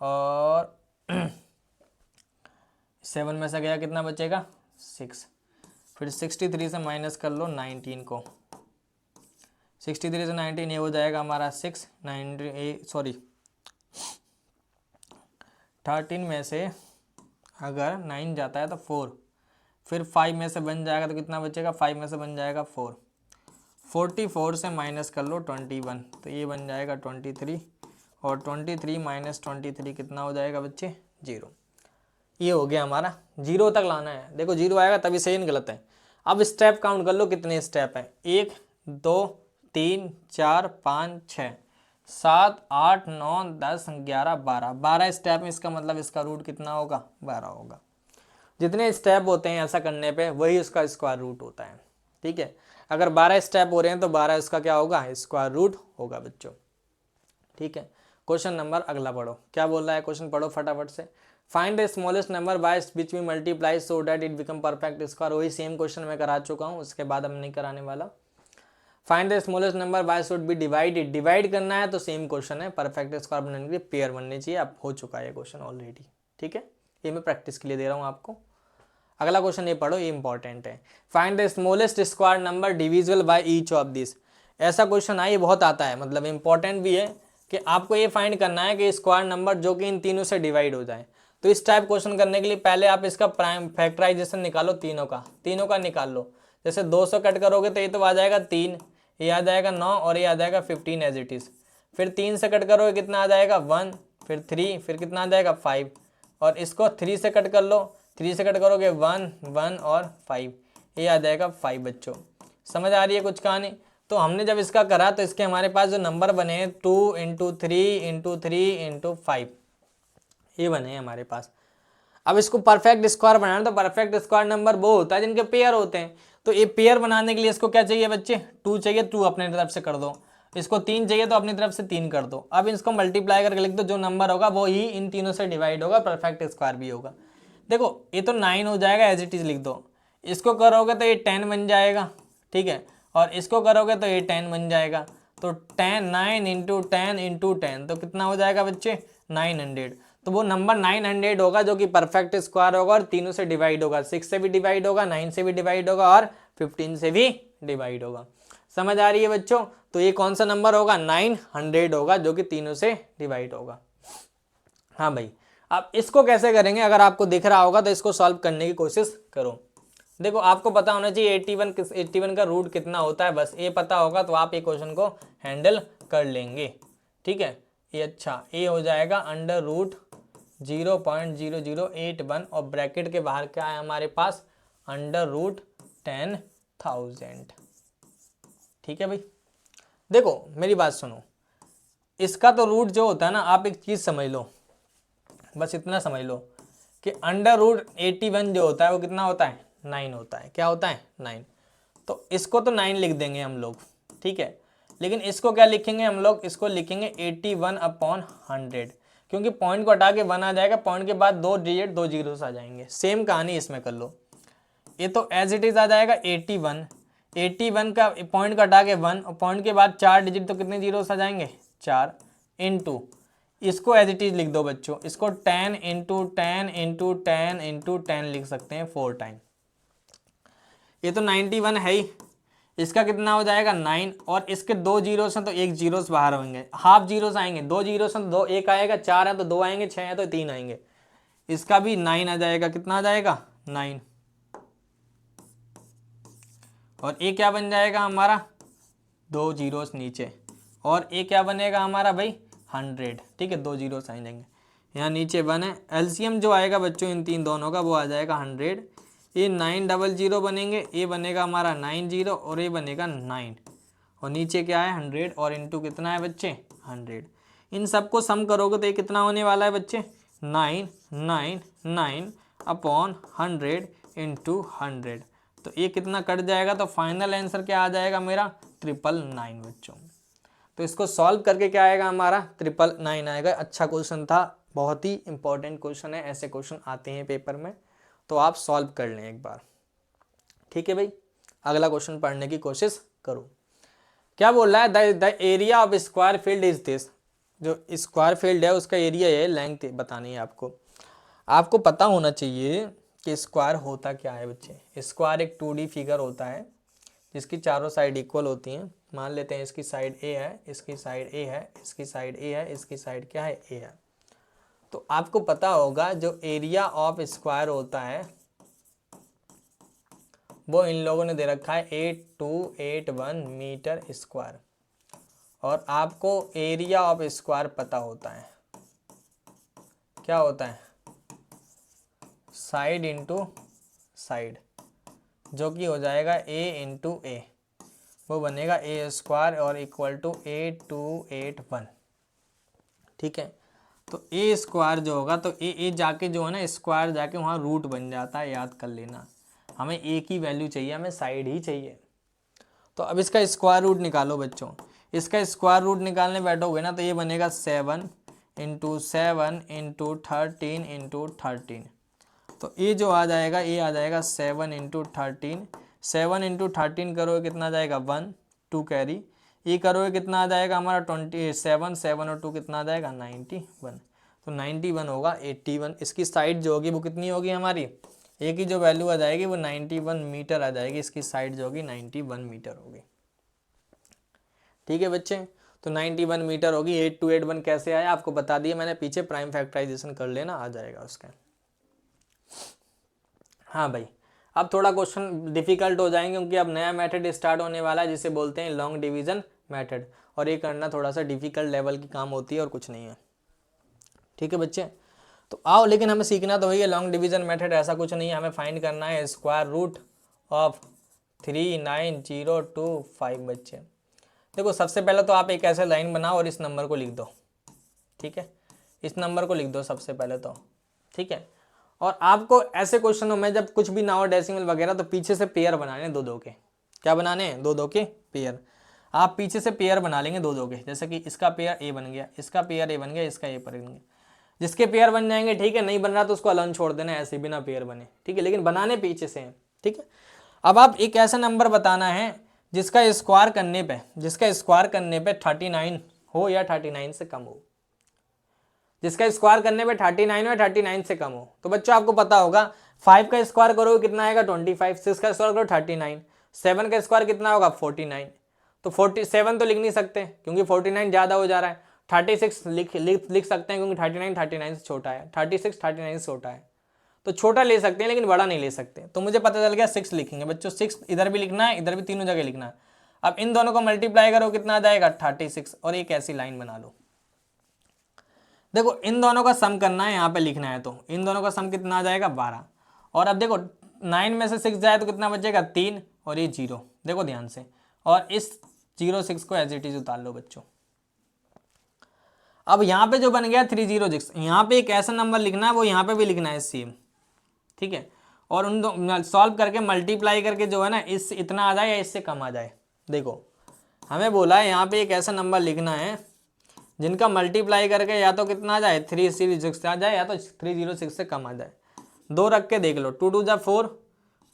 और 7 में से गया कितना बचेगा 6। फिर 63 से माइनस कर लो 19 को, 63 से 19 ये हो जाएगा हमारा 6 9 13 में से अगर 9 जाता है तो 4, फिर 5 में से बन जाएगा तो कितना बचेगा 5 में से बन जाएगा 4। 44 से माइनस कर लो 21, तो ये बन जाएगा 23, और 23 माइनस 23 कितना हो जाएगा बच्चे 0। ये हो गया हमारा, 0 तक लाना है। देखो 0 आएगा तभी सही नहीं गलत है। अब स्टेप काउंट कर लो कितने स्टेप हैं, 1 2 3 4 5 6 7 8 9 10 11 12 स्टेप में, इसका मतलब इसका रूट कितना होगा 12 होगा। जितने स्टेप होते हैं ऐसा करने पे वही उसका स्क्वायर रूट होता है। ठीक है अगर 12 स्टेप हो रहे हैं तो 12 इसका क्या होगा स्क्वायर रूट होगा बच्चों। ठीक है क्वेश्चन नंबर अगला पढ़ो, क्या बोल रहा है क्वेश्चन, पढ़ो फटाफट से। Find the smallest number by which we multiply so that it become perfect square. वही सेम क्वेश्चन मैं करा चुका हूँ, उसके बाद हम नहीं कराने वाला। Find the smallest number bye should be divided, divide करना है तो सेम क्वेश्चन है, परफेक्ट स्क्वायर बनाने के लिए पेयर बननी चाहिए। अब हो चुका है क्वेश्चन ऑलरेडी। ठीक है ये मैं प्रैक्टिस के लिए दे रहा हूँ आपको। अगला क्वेश्चन ये पढ़ो, ये इंपॉर्टेंट है। Find the smallest square number divisible by each of this. ऐसा क्वेश्चन है, ये बहुत आता है, मतलब इंपॉर्टेंट भी है कि आपको ये फाइंड करना है कि स्क्वायर नंबर जो कि इन तीनों से डिवाइड हो जाए। तो इस टाइप क्वेश्चन करने के लिए पहले आप इसका प्राइम फैक्टराइजेशन निकालो, तीनों का निकाल लो। जैसे 2 से कट करोगे तो ये तो आ जाएगा 3, ये आ जाएगा 9 और ये आ जाएगा 15 एज इट इज। फिर 3 से कट करोगे कितना आ जाएगा 1, फिर 3, फिर कितना आ जाएगा 5, और इसको 3 से कट कर लो, 3 से कट करोगे 1 1 और 5, ये आ जाएगा 5 बच्चों। समझ आ रही है कुछ कहानी। तो हमने जब इसका करा तो इसके हमारे पास जो नंबर बने 2 × 3 × 3 × 5 ये बने हमारे पास। अब इसको परफेक्ट स्क्वायर बनाना, तो परफेक्ट स्क्वायर नंबर वो होता है जिनके पेयर होते हैं। तो ये पेयर बनाने के लिए इसको क्या चाहिए बच्चे, 2 चाहिए, 2 अपने तरफ से कर दो। इसको 3 चाहिए तो अपनी तरफ से 3 कर दो। अब इसको मल्टीप्लाई करके लिख दो, जो नंबर होगा वो ही इन तीनों से डिवाइड होगा, परफेक्ट स्क्वायर भी होगा। देखो ये तो 9 हो जाएगा, एज इट इज लिख दो। इसको करोगे तो ये 10 बन जाएगा, ठीक है, और इसको करोगे तो ये 10 बन जाएगा। तो 10 9 इंटू 10 इंटू 10 तो कितना हो जाएगा बच्चे, 900। तो वो नंबर 900 होगा जो कि परफेक्ट स्क्वायर होगा और तीनों से डिवाइड होगा, 6 से भी डिवाइड होगा, 9 से भी डिवाइड होगा और 15 से भी डिवाइड होगा। समझ आ रही है बच्चों? तो ये कौन सा नंबर होगा, 900 होगा जो कि तीनों से डिवाइड होगा। हाँ भाई, अब इसको कैसे करेंगे, अगर आपको दिख रहा होगा तो इसको सॉल्व करने की कोशिश करो। देखो आपको पता होना चाहिए 81 का रूट कितना होता है, बस ये पता होगा तो आप ये क्वेश्चन को हैंडल कर लेंगे, ठीक है। ये अच्छा, ये हो जाएगा अंडर रूट 0.0081 और ब्रैकेट के बाहर क्या है हमारे पास, अंडर रूट 10,000, ठीक है भाई। देखो मेरी बात सुनो, इसका तो रूट जो होता है ना, आप एक चीज़ समझ लो, बस इतना समझ लो कि अंडर रूट 81 जो होता है वो कितना होता है, 9 होता है। क्या होता है, 9। तो इसको तो 9 लिख देंगे हम लोग, ठीक है, लेकिन इसको क्या लिखेंगे हम लोग, इसको लिखेंगे 81/100, क्योंकि पॉइंट को हटा के 1 आ जाएगा, पॉइंट के बाद 2 डिजिट 2 जीरोस आ जाएंगे। सेम कहानी इसमें कर लो, ये तो एज इट इज आ जाएगा 81 का पॉइंट को हटा के 1 और पॉइंट के बाद 4 डिजिट तो कितने जीरोस आ जाएंगे, 4 इंटू, इसको एज इट इज लिख दो बच्चों, इसको 10 इंटू 10 इंटू 10 इंटू 10 लिख सकते हैं 4 टाइम। ये तो 91 है ही, इसका कितना हो जाएगा 9, और इसके 2 जीरोस हैं तो 1 जीरोस बाहर होंगे, हाफ जीरोस आएंगे, 2 जीरोस हैं तो 2 1 आएगा, 4 है तो 2 आएंगे, 6 है तो 3 आएंगे। इसका भी 9 आ जाएगा, कितना आ जाएगा 9, और ये क्या बन जाएगा हमारा, 2 जीरोस नीचे, और ये क्या बनेगा हमारा भाई 100, ठीक है, 2 जीरोस आ जाएंगे, यहाँ नीचे 1 है। एलसीएम जो आएगा बच्चों इन तीन दोनों का वो आ जाएगा 100। ये 900 बनेंगे, ये बनेगा हमारा 90 और ये बनेगा 9, और नीचे क्या है 100 और इंटू कितना है बच्चे 100। इन सबको सम करोगे तो ये कितना होने वाला है बच्चे, 999/100 इंटू 100, तो ये कितना कट जाएगा, तो फाइनल आंसर क्या आ जाएगा मेरा 999 बच्चों। तो इसको सॉल्व करके क्या आएगा हमारा 999 आएगा। अच्छा क्वेश्चन था, बहुत ही इंपॉर्टेंट क्वेश्चन है, ऐसे क्वेश्चन आते हैं पेपर में, तो आप सॉल्व कर लें एक बार, ठीक है भाई। अगला क्वेश्चन पढ़ने की कोशिश करो। क्या बोल रहा है, the area of square field is this. जो स्क्वायर फील्ड है उसका एरिया है, लेंथ बतानी है आपको। आपको पता होना चाहिए कि स्क्वायर होता क्या है बच्चे। स्क्वायर एक 2D फिगर होता है जिसकी चारों साइड इक्वल होती हैं। मान लेते हैं इसकी साइड ए है, इसकी साइड ए है, इसकी साइड ए है, इसकी साइड क्या है, ए है। तो आपको पता होगा जो एरिया ऑफ स्क्वायर होता है वो इन लोगों ने दे रखा है 8281 मीटर स्क्वायर, और आपको एरिया ऑफ स्क्वायर पता होता है, क्या होता है, साइड इंटू साइड, जो कि हो जाएगा a इंटू ए, वो बनेगा a स्क्वायर और इक्वल टू 8281, ठीक है। तो a स्क्वायर जो होगा तो ए जाके जो है ना स्क्वायर जाके वहाँ रूट बन जाता है, याद कर लेना। हमें a की वैल्यू चाहिए, हमें साइड ही चाहिए। तो अब इसका स्क्वायर रूट निकालो बच्चों। इसका स्क्वायर रूट निकालने बैठोगे ना तो ये बनेगा 7 इंटू 7 इंटू 13 इंटू 13। तो ये जो आ जाएगा, ये आ जाएगा 7 इंटू 13, 7 इंटू 13 करोगे कितना आ जाएगा 1, 2 कैरी, ये करोगे कितना आ जाएगा हमारा 27, 7 और 2 कितना आ जाएगा 91। तो 91 होगा 81। इसकी साइड जो होगी वो कितनी होगी हमारी, ए की जो वैल्यू आ जाएगी वो 91 मीटर आ जाएगी, इसकी साइड जो होगी 91 मीटर होगी, ठीक है बच्चे। तो 91 मीटर होगी। 8281 कैसे आया आपको बता दिया मैंने पीछे, प्राइम फैक्टराइजेशन कर लेना, आ जाएगा उसका। हाँ भाई, अब थोड़ा क्वेश्चन डिफिकल्ट हो जाएंगे क्योंकि अब नया मेथड स्टार्ट होने वाला है जिसे बोलते हैं लॉन्ग डिवीजन मेथड, और ये करना थोड़ा सा डिफिकल्ट लेवल की काम होती है और कुछ नहीं है, ठीक है बच्चे। तो आओ, लेकिन हमें सीखना तो वही है लॉन्ग डिवीजन मेथड, ऐसा कुछ नहीं है। हमें फाइंड करना है स्क्वायर रूट ऑफ 39025 बच्चे। देखो सबसे पहले तो आप एक ऐसे लाइन बनाओ और इस नंबर को लिख दो, ठीक है, इस नंबर को लिख दो सबसे पहले तो, ठीक है। और आपको ऐसे क्वेश्चनों में जब कुछ भी ना हो डेसिमल वगैरह तो पीछे से पेयर बनाने दो दो के। क्या बनाने हैं? दो दो के पेयर। आप पीछे से पेयर बना लेंगे दो दो के, जैसे कि इसका पेयर ए बन गया, इसका पेयर ए बन गया, इसका ए बन गया। जिसके पेयर बन जाएंगे ठीक है, नहीं बन रहा तो उसको अलन छोड़ देना, ऐसे बिना पेयर बने, ठीक है, लेकिन बनाने पीछे से हैं, ठीक है। अब आप एक ऐसा नंबर बताना है जिसका स्क्वायर करने पे 39 हो या 39 से कम हो, जिसका स्क्वायर करने पे 39 हो, 39 से कम हो। तो बच्चों आपको पता होगा 5 का स्क्वायर करोगे कितना आएगा 25, 6 का स्क्वायर करो 39, 7 का स्क्वायर कितना होगा 49। तो 47 तो लिख नहीं सकते क्योंकि 49 ज़्यादा हो जा रहा है। 36 लिख सकते हैं क्योंकि 39 से छोटा है, 36 39 से छोटा है, तो छोटा ले सकते हैं लेकिन बड़ा नहीं ले सकते। तो मुझे पता चल गया 6 लिखेंगे बच्चों, 6 इधर भी लिखना है, इधर भी, तीनों जगह लिखना है। अब इन दोनों को मल्टीप्लाई करो कितना आ जाएगा 36, और एक ऐसी लाइन बना लो। देखो इन दोनों का सम करना है, यहाँ पे लिखना है, तो इन दोनों का सम कितना आ जाएगा 12। और अब देखो 9 में से 6 जाए तो कितना बचेगा 3, और ये 0, देखो ध्यान से, और इस 0 6 को एज इट इज उतार लो बच्चों। अब यहाँ पे जो बन गया 306, यहाँ पे एक ऐसा नंबर लिखना है, वो यहाँ पे भी लिखना है सेम, ठीक है। और उन दो सॉल्व करके मल्टीप्लाई करके जो है ना, इस इतना आ जाए या इससे कम आ जाए। देखो हमें बोला है यहाँ पे एक ऐसा नंबर लिखना है जिनका मल्टीप्लाई करके या तो कितना आ जाए 306 आ जाए, या तो 306 से कम आ जाए। दो रख के देख लो, 2 2 जा 4,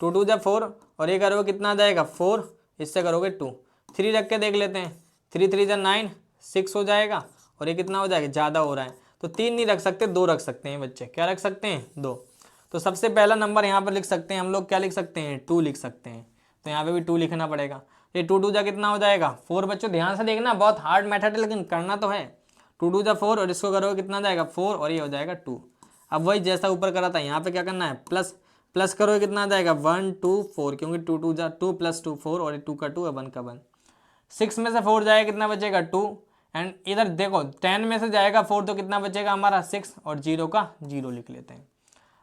2 2 जा 4, और ये करोगे कितना आ जाएगा 4, इससे करोगे 2। 3 रख के देख लेते हैं, 3 3 जा 9, 6 हो जाएगा, और ये कितना हो जाएगा, ज़्यादा हो रहा है तो 3 नहीं रख सकते, 2 रख सकते हैं बच्चे। क्या रख सकते हैं? 2। तो सबसे पहला नंबर यहाँ पर लिख सकते हैं हम लोग, क्या लिख सकते हैं 2 लिख सकते हैं, तो यहाँ पे भी 2 लिखना पड़ेगा। ये 2 2 जा कितना हो जाएगा 4 बच्चों, ध्यान से देखना, बहुत हार्ड मेथड है लेकिन करना तो है। 2 2 जा 4, और इसको करोगे कितना जाएगा 4, और ये हो जाएगा 2। अब वही जैसा ऊपर करा था यहाँ पे क्या करना है, प्लस प्लस करोगे कितना आ जाएगा 1 2 4, क्योंकि 2 2 जा 2 + 2 4, और 2 का 2 है 1 का 1। 6 में से 4 जाएगा कितना बचेगा 2, एंड इधर देखो 10 में से जाएगा 4 तो कितना बचेगा हमारा 6, और 0 का 0 लिख लेते हैं।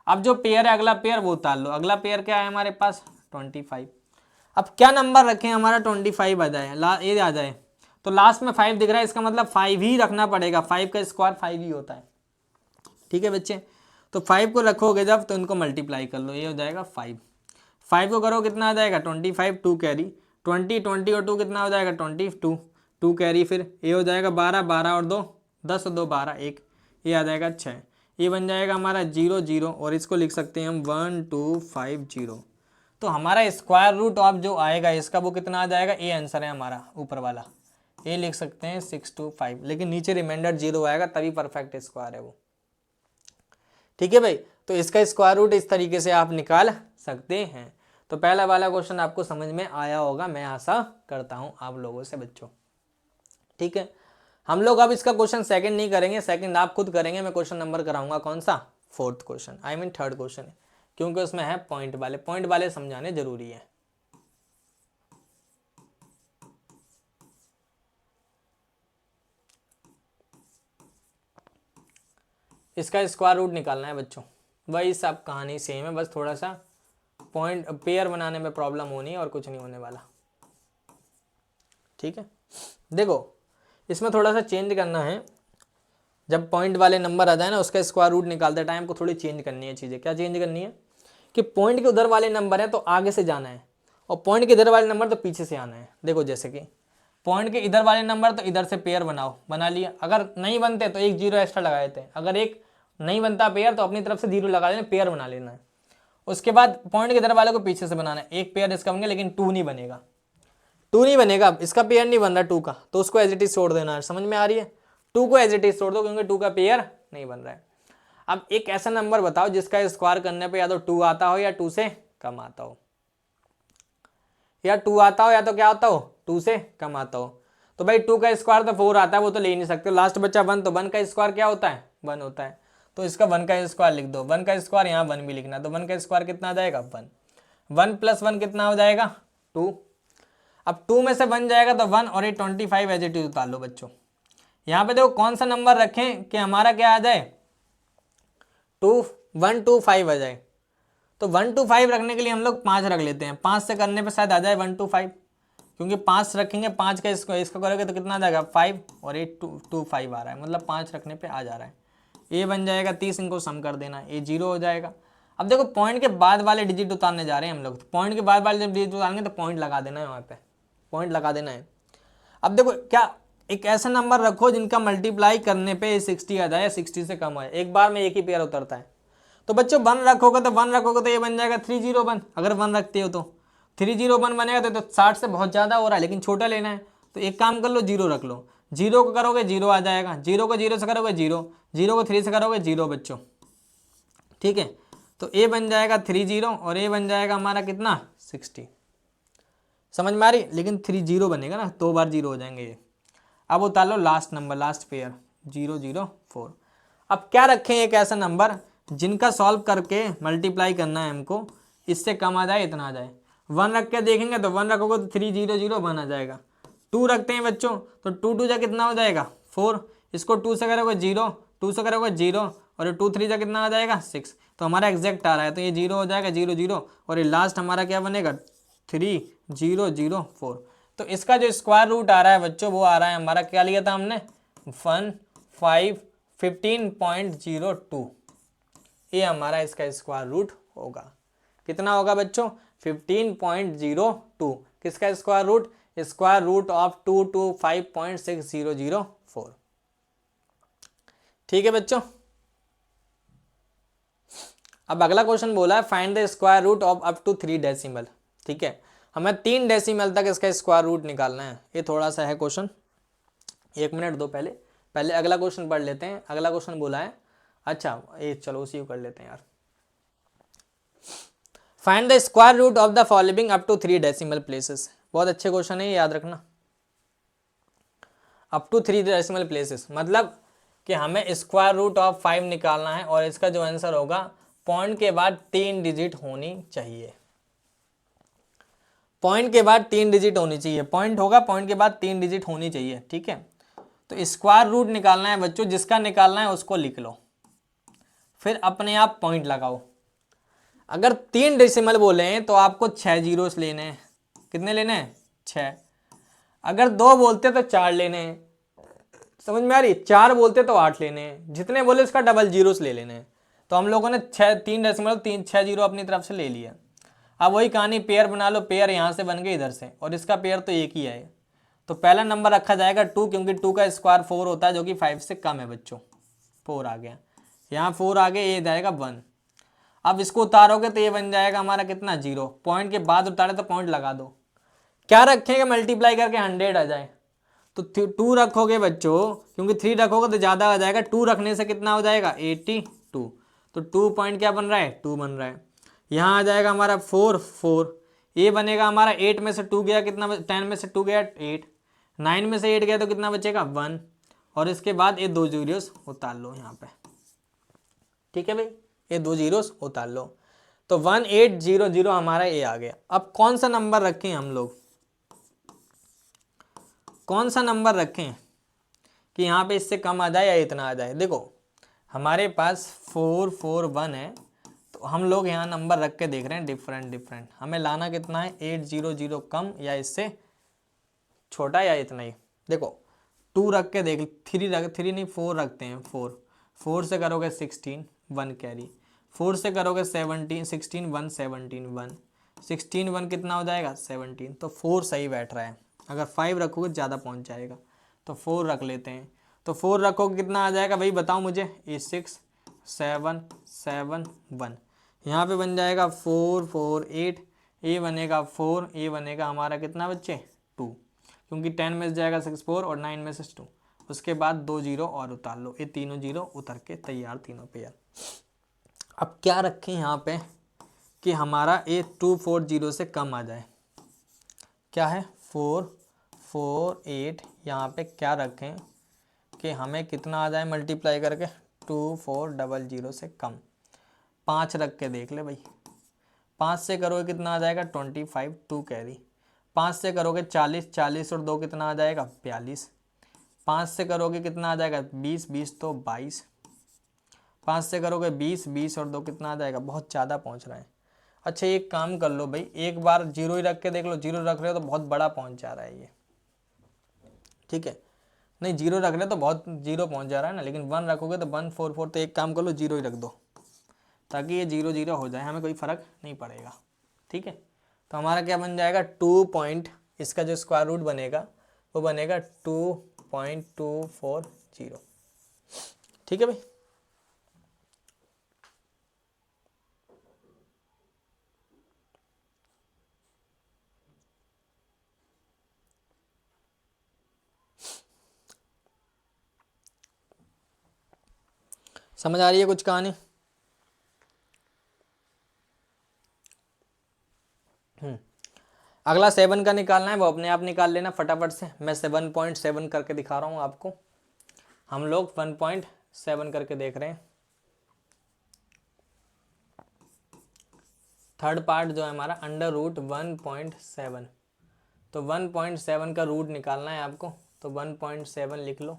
अब जो पेयर है अगला पेयर वो उतार लो। अगला पेयर क्या है हमारे पास 25। अब क्या नंबर रखें हमारा 25 आ जाए, ये आ जाए, तो लास्ट में 5 दिख रहा है, इसका मतलब 5 ही रखना पड़ेगा, 5 का स्क्वायर 5 ही होता है, ठीक है बच्चे। तो 5 को रखोगे जब तो इनको मल्टीप्लाई कर लो, ये हो जाएगा 5 को करो कितना आ जाएगा 25, 2 कैरी 20 और 2 कितना हो जाएगा 22, 2 कैरी, फिर ये हो जाएगा 12 और 2 10 और 2 12, 1, ये आ जाएगा 6, ये बन जाएगा हमारा 0 0, और इसको लिख सकते हैं हम 1 2 5 0। तो हमारा स्क्वायर रूट अब जो आएगा इसका वो कितना आ जाएगा, ये आंसर है हमारा ऊपर वाला, ये लिख सकते हैं 625, लेकिन नीचे रिमाइंडर 0 आएगा तभी परफेक्ट स्क्वायर है वो, ठीक है भाई। तो इसका स्क्वायर रूट इस तरीके से आप निकाल सकते हैं। तो पहला वाला क्वेश्चन आपको समझ में आया होगा, मैं आशा करता हूं आप लोगों से बच्चों, ठीक है। हम लोग अब इसका क्वेश्चन सेकंड नहीं करेंगे, सेकंड आप खुद करेंगे, मैं क्वेश्चन नंबर कराऊंगा कौन सा, 4th question, I mean 3rd question, क्योंकि उसमें है पॉइंट वाले समझाने जरूरी है। इसका स्क्वायर रूट निकालना है बच्चों, वही सब कहानी सेम है, बस थोड़ा सा पॉइंट पेयर बनाने में प्रॉब्लम होनी है और कुछ नहीं होने वाला, ठीक है। देखो इसमें थोड़ा सा चेंज करना है, जब पॉइंट वाले नंबर आ जाए ना उसका स्क्वायर रूट निकालते टाइम को थोड़ी चेंज करनी है चीज़ें। क्या चेंज करनी है कि पॉइंट के उधर वाले नंबर है तो आगे से जाना है, और पॉइंट के इधर वाले नंबर तो पीछे से आना है। देखो जैसे कि पॉइंट के इधर वाले नंबर तो इधर से पेयर बना लिया, अगर नहीं बनते तो एक 0 एक्स्ट्रा लगा देते हैं, अगर एक नहीं बनता पेयर तो अपनी तरफ से 0 लगा देना, पेयर बना लेना है। उसके बाद पॉइंट के इधर वाले को पीछे से बनाना है, एक पेयर इसका बन गया, लेकिन 2 नहीं बनेगा, 2 नहीं बनेगा, इसका पेयर नहीं बन रहा 2 का, तो उसको एज इट इज छोड़ देना है। समझ में आ रही है, 2 को एज इट इज छोड़ दो क्योंकि 2 का पेयर नहीं बन रहा है। अब एक ऐसा नंबर बताओ जिसका स्क्वायर करने पे या तो 2 आता हो या 2 से कम आता हो, या 2 आता हो या तो क्या आता हो 2 से कम आता हो। तो भाई 2 का स्क्वायर तो 4 आता है, वो तो ले नहीं सकते, लास्ट बच्चा 1, तो 1 का स्क्वायर क्या होता है 1 होता है, तो इसका 1 का स्क्वायर लिख दो। 1 का स्क्वायर यहाँ 1 भी लिखना, तो 1 का स्क्वायर कितना आ जाएगा 1, 1 + 1 कितना हो जाएगा 2। अब 2 में से 1 जाएगा तो 1, और ये 25 एज इट इज उतार लो बच्चों। यहाँ पे देखो कौन सा नंबर रखें कि हमारा क्या आ जाए 1 2 5 आ जाए, तो 1 2 5 रखने के लिए हम लोग 5 रख लेते हैं, 5 से करने पे शायद आ जाए 1 2 5, क्योंकि 5 रखेंगे, 5 का इसको करोगे तो कितना आ जाएगा 5, और ये 2 5 आ रहा है, मतलब 5 रखने पे आ जा रहा है। ये बन जाएगा 30, इनको सम कर देना, ये 0 हो जाएगा। अब देखो पॉइंट के बाद वाले डिजिट उतारने जा रहे हैं हम लोग, तो पॉइंट के बाद वाले जब डिजिट उतारेंगे तो पॉइंट लगा देना है, वहाँ पे पॉइंट लगा देना है। अब देखो क्या, एक ऐसा नंबर रखो जिनका मल्टीप्लाई करने पे 60 आ जाए, 60 से कम आए, एक बार में एक ही पेयर उतरता है। तो बच्चों 1 रखोगे तो 1 रखोगे तो ये बन जाएगा 301, अगर 1 रखते हो तो 301 बनेगा। तो 60 से बहुत ज़्यादा हो रहा है लेकिन छोटा लेना है, तो एक काम कर लो 0 रख लो। 0 को करोगे 0 आ जाएगा, 0 को 0 से करोगे 0, 0 को 3 से करोगे 0 बच्चों, ठीक है। तो ए बन जाएगा 30 और ए बन जाएगा हमारा कितना 60। समझ में आ रही, लेकिन 30 बनेगा ना, 2 बार 0 हो जाएंगे ये। अब उतार लो लास्ट नंबर, लास्ट पेयर 004। अब क्या रखें, एक ऐसा नंबर जिनका सॉल्व करके मल्टीप्लाई करना है हमको, इससे कम आ जाए, इतना आ जाए। 1 रख के देखेंगे तो 1 रखोगे तो 3001 आ जाएगा। 2 रखते हैं बच्चों, तो 2 2 जा कितना हो जाएगा 4, इसको 2 से करोगे 0, 2 से करोगे 0 और 2 3 जा कितना आ जाएगा 6। तो हमारा एग्जैक्ट आ रहा है, तो ये 0 हो जाएगा 0 0 और ये लास्ट हमारा क्या बनेगा 3004। तो इसका जो स्क्वायर रूट आ रहा है बच्चों, वो आ रहा है हमारा, क्या लिया था हमने 1502। ये हमारा इसका स्क्वायर रूट होगा। कितना होगा बच्चों 15.02। किसका square root, square root of 225.6004। ठीक है बच्चों। अब अगला क्वेश्चन बोला है find the square root of up to 3 decimal. ठीक है, हमें 3 डेसिमल तक इसका स्क्वायर रूट निकालना है। ये थोड़ा सा है क्वेश्चन, 1 मिनट दो, पहले अगला क्वेश्चन पढ़ लेते हैं। अगला क्वेश्चन बोला है, अच्छा ये चलो उसी को कर लेते हैं यार। Find the square root of the following up to 3 decimal places. बहुत अच्छे क्वेश्चन है, याद रखना। अप टू 3 डेसिमल प्लेसेस मतलब कि हमें स्क्वायर रूट ऑफ 5 निकालना है और इसका जो आंसर होगा पॉइंट के बाद 3 डिजिट होनी चाहिए। पॉइंट के बाद 3 डिजिट होनी चाहिए, पॉइंट होगा, पॉइंट के बाद 3 डिजिट होनी चाहिए। ठीक है, तो स्क्वायर रूट निकालना है बच्चों, जिसका निकालना है उसको लिख लो, फिर अपने आप पॉइंट लगाओ। अगर 3 डेसिमल बोले हैं तो आपको 6 जीरोस लेने हैं। कितने लेने हैं 6। अगर 2 बोलते तो 4 लेने हैं। समझ में आ रही, 4 बोलते तो 8 लेने हैं। जितने बोले उसका डबल जीरोस ले लेने हैं। तो हम लोगों ने 3 डेसिमल 6 जीरो अपनी तरफ से ले लिया। अब वही कहानी, पेयर बना लो, पेयर यहाँ से बन गए इधर से, और इसका पेयर तो एक ही है। तो पहला नंबर रखा जाएगा 2, क्योंकि 2 का स्क्वायर 4 होता है, जो कि 5 से कम है बच्चों। 4 आ गया, यहाँ 4 आ गया, ये जाएगा 1। अब इसको उतारोगे तो ये बन जाएगा हमारा कितना 0। पॉइंट के बाद उतारे तो पॉइंट लगा दो। क्या रखेंगे मल्टीप्लाई करके 100 आ जाए, तो 2 रखोगे बच्चों, क्योंकि 3 रखोगे तो ज़्यादा आ जाएगा। 2 रखने से कितना हो जाएगा 82। तो 2 पॉइंट क्या बन रहा है 2 बन रहा है। यहाँ आ जाएगा हमारा 4 4, ये बनेगा हमारा 8 में से 2 गया कितना, 10 में से 2 गया 8, 9 में से 8 गया तो कितना बचेगा 1, और इसके बाद ये 2 जीरोस उतार लो यहाँ पे। ठीक है भाई, ये 2 जीरोस उतार लो, तो 1800 हमारा ये आ गया। अब कौन सा नंबर रखें हम लोग, कौन सा नंबर रखें कि यहाँ पे इससे कम आ जाए या इतना आ जाए। देखो हमारे पास 441 है, तो हम लोग यहाँ नंबर रख के देख रहे हैं डिफरेंट। हमें लाना कितना है 800 कम या इससे छोटा या इतना ही। देखो 2 रख के देख, 3 नहीं 4 रखते हैं। 4 से करोगे 16 1 कैरी, 4 से करोगे 17 16 1 17 1 16 1 कितना हो जाएगा 17। तो 4 सही बैठ रहा है। अगर 5 रखोगे ज़्यादा पहुँच जाएगा, तो 4 रख लेते हैं। तो 4 रखोगे कितना आ जाएगा भाई बताओ मुझे, ये 6 7 7 1, यहाँ पे बन जाएगा 4 4 8, ये बनेगा 4, ये बनेगा हमारा कितना बच्चे 2, क्योंकि 10 में से जाएगा 6 4 और 9 में से 2। उसके बाद 2 जीरो और उतार लो, ये तीनों जीरो उतर के तैयार, तीनों पेयर। अब क्या रखें यहाँ पे कि हमारा ये 240 से कम आ जाए। क्या है 4 4 8, यहाँ पे क्या रखें कि हमें कितना आ जाए मल्टीप्लाई करके 2400 से कम। 5 रख के देख ले भाई, 5 से करोगे कितना आ जाएगा 25 2 कैरी, 5 से करोगे 40 40 और 2 कितना आ जाएगा 42, 5 से करोगे कितना आ जाएगा 20 20 तो 22, 5 से करोगे 20 20 और 2 कितना आ जाएगा, बहुत ज़्यादा पहुंच रहा है। अच्छा एक काम कर लो भाई, एक बार 0 ही रख के देख लो, 0 रख रहे हो तो बहुत बड़ा पहुंच जा रहा है ये। ठीक है, नहीं 0 रख रहे हो तो बहुत 0 पहुंच जा रहा है ना, लेकिन 1 रखोगे तो 1 4 4, तो एक काम कर लो 0 ही रख दो, ताकि ये 0 0 हो जाए, हमें कोई फ़र्क नहीं पड़ेगा। ठीक है, तो हमारा क्या बन जाएगा 2 पॉइंट, इसका जो स्क्वायर रूट बनेगा वो बनेगा 2.240। ठीक है भाई। समझ आ रही है कुछ कहानी? अगला 7 का निकालना है, वो अपने आप निकाल लेना फटाफट से। मैं 7.7 करके दिखा रहा हूँ आपको। हम लोग 1.7 करके देख रहे हैं। थर्ड पार्ट जो है हमारा अंडर रूट 1.7, तो 1.7 का रूट निकालना है आपको, तो 1.7 लिख लो।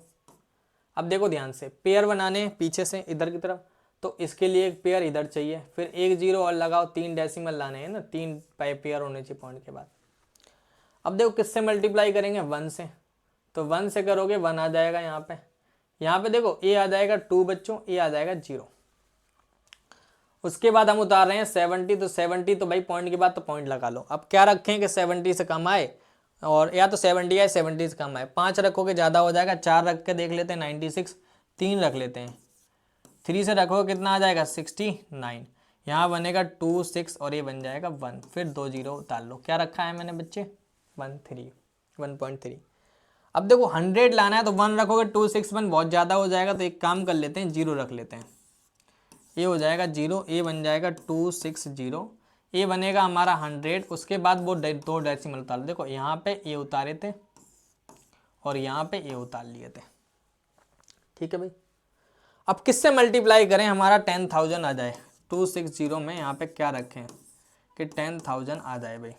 अब देखो ध्यान से, पेयर बनाने हैं पीछे से इधर की तरफ, तो इसके लिए एक पेयर इधर चाहिए, फिर एक जीरो और लगाओ, 3 डेसिमल लाने हैं ना, 3 पेयर होने चाहिए पॉइंट के बाद। अब देखो किससे मल्टीप्लाई करेंगे, 1 से, तो 1 से करोगे 1 आ जाएगा यहाँ पे। यहाँ पे देखो ए आ जाएगा 2 बच्चों, ए आ जाएगा 0। उसके बाद हम उतार रहे हैं 70, तो 70 तो भाई पॉइंट के बाद तो पॉइंट लगा लो। अब क्या रखें कि 70 से कम आए, और या तो 70 आए 70 से कम आए। 5 रखोगे ज़्यादा हो जाएगा, 4 रख के देख लेते हैं 96, 3 रख लेते हैं, 3 से रखोगे कितना आ जाएगा 69। यहाँ बनेगा 2 6 और ये बन जाएगा 1, फिर 2 0 उतार लो। क्या रखा है मैंने बच्चे 1.3। अब देखो 100 लाना है तो 1 रखोगे 261 बहुत ज़्यादा हो जाएगा, तो एक काम कर लेते हैं 0 रख लेते हैं। ये हो जाएगा 0, ए बन जाएगा 260, ए बनेगा हमारा 100। उसके बाद वो 2 डेसिमल उतार, देखो यहाँ पे ए उतारे थे और यहाँ पे ए उतार लिए थे। ठीक है भाई। अब किससे मल्टीप्लाई करें हमारा 10,000 आ जाए, 260 में यहाँ पे क्या रखें कि 10,000 आ जाए भाई।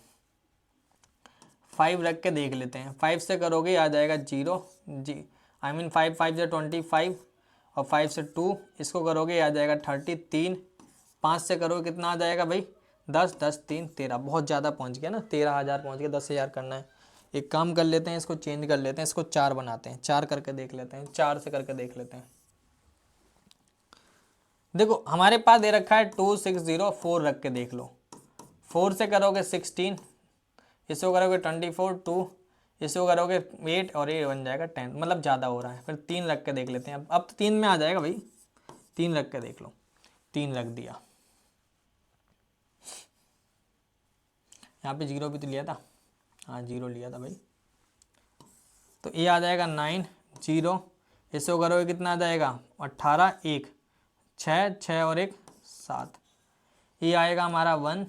5 रख के देख लेते हैं, 5 से करोगे आ जाएगा 0 जी, आई मीन 5 5 से 25, और 5 से 2 इसको करोगे आ जाएगा 33। 5 से करोगे कितना आ जाएगा भाई 10, 10 3 13, बहुत ज़्यादा पहुंच गया ना, 13,000 पहुंच गया। 10,000 करना है, एक काम कर लेते हैं, इसको चेंज कर लेते हैं, इसको 4 बनाते हैं, 4 करके देख लेते हैं, 4 से करके देख लेते हैं। देखो हमारे पास दे रखा है 260, 4 रख के देख लो। 4 से करोगे 16, इसको करोगे 24, 2 इसको करोगे 8 और ये बन जाएगा 10, मतलब ज़्यादा हो रहा है। फिर 3 रख के देख लेते हैं, अब तो 3 में आ जाएगा भाई, 3 रख के देख लो। 3 रख दिया, यहाँ पे 0 भी तो लिया था, हाँ 0 लिया था भाई। तो ये आ जाएगा 9 0, इसको करोगे कितना आ जाएगा 18, 1 6 6 और 1 7, ये आएगा हमारा 1।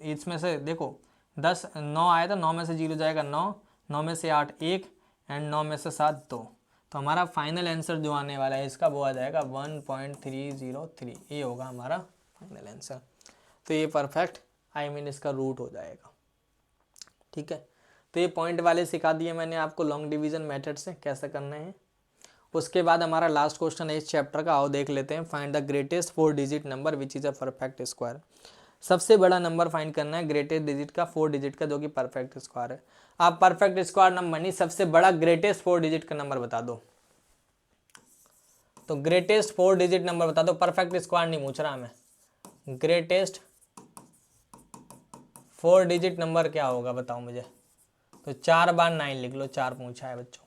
इसमें से देखो 10 9 आया था, 9 में से 0 जाएगा 9, 9 में से 8 1 एंड 9 में से 7 2। तो हमारा फाइनल आंसर जो आने वाला है इसका वो आ जाएगा 1.303, ये होगा हमारा फाइनल आंसर। तो ये परफेक्ट आई मीन इसका रूट हो जाएगा। ठीक है, तो ये पॉइंट वाले सिखा दिए मैंने आपको लॉन्ग डिवीजन मेथड से कैसे करने हैं। उसके बाद हमारा लास्ट क्वेश्चन है इस चैप्टर का, आओ देख लेते हैं। Find the greatest 4 digit number which is a perfect square. सबसे बड़ा नंबर फाइंड करना है ग्रेटेस्ट डिजिट का, 4 डिजिट का, जो कि परफेक्ट स्क्वायर है। आप परफेक्ट स्क्वायर नंबर नहीं, सबसे बड़ा ग्रेटेस्ट 4 डिजिट का नंबर बता दो। तो ग्रेटेस्ट 4 डिजिट नंबर बता दो, परफेक्ट स्क्वायर नहीं पूछ रहा मैं, ग्रेटेस्ट 4 डिजिट नंबर क्या होगा बताओ मुझे। तो 4 बार 9 लिख लो, 4 पूछा है बच्चों,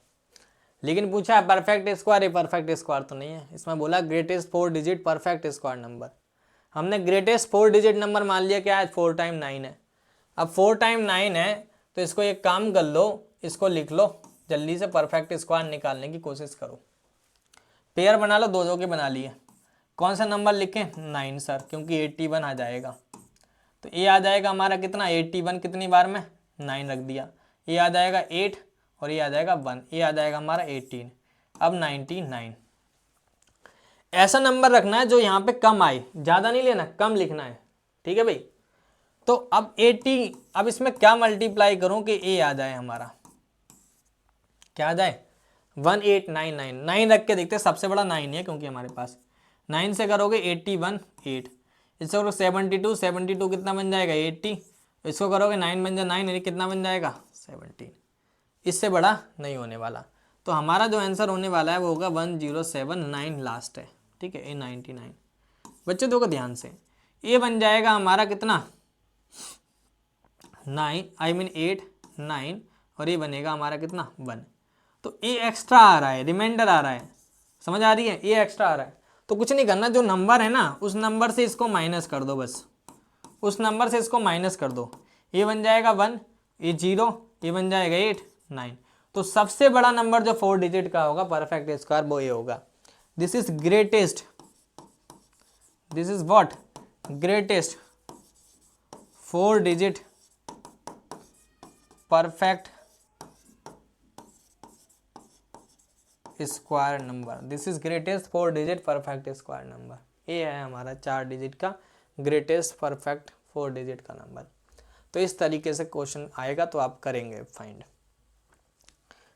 लेकिन पूछा है परफेक्ट स्क्वायर, ये परफेक्ट स्क्वायर तो नहीं है। इसमें बोला greatest 4 digit perfect square number, हमने ग्रेटेस्ट 4 डिजिट नंबर मान लिया क्या है 4 टाइम 9 है। अब 4 टाइम 9 है तो इसको एक काम कर लो, इसको लिख लो, जल्दी से परफेक्ट स्क्वायर निकालने की कोशिश करो। पेयर बना लो, 2 2 के बना लिए। कौन सा नंबर लिखें 9 सर, क्योंकि 81 आ जाएगा। तो ये आ जाएगा हमारा कितना 81, कितनी बार में 9 रख दिया। ये आ जाएगा 8 और ये आ जाएगा 1, ये आ जाएगा हमारा 18। अब 99 ऐसा नंबर रखना है जो यहाँ पे कम आए, ज़्यादा नहीं लेना, कम लिखना है। ठीक है भाई। तो अब 80, अब इसमें क्या मल्टीप्लाई करूं कि ए आ जाए हमारा, क्या आ जाए 1899। 9 रख के देखते हैं, सबसे बड़ा 9 है क्योंकि हमारे पास। 9 से करोगे 81 8, इससे करोगे 72, 72 कितना बन जाएगा 80, इसको करोगे 9 बन जाए 9, कितना बन जाएगा 17। इससे बड़ा नहीं होने वाला। तो हमारा जो आंसर होने वाला है वो होगा 1079 लास्ट है। ठीक है, A99। बच्चे देखो ध्यान से, ये बन जाएगा हमारा कितना 9 8 9 और ये बनेगा हमारा कितना 1। तो ये एक्स्ट्रा आ रहा है, रिमाइंडर आ रहा है, समझ आ रही है, ये एक्स्ट्रा आ रहा है। तो कुछ नहीं करना, जो नंबर है ना उस नंबर से इसको माइनस कर दो, बस उस नंबर से इसको माइनस कर दो। ये बन जाएगा 1, ये 0, ये बन जाएगा 8 9। तो सबसे बड़ा नंबर जो 4 डिजिट का होगा परफेक्ट स्क्वायर वो ये होगा। This is greatest, this is what, greatest 4 digit perfect square number. This is greatest 4 digit perfect square number. ये है हमारा 4 डिजिट का ग्रेटेस्ट परफेक्ट 4 डिजिट का नंबर। तो इस तरीके से क्वेश्चन आएगा तो आप करेंगे फाइंड।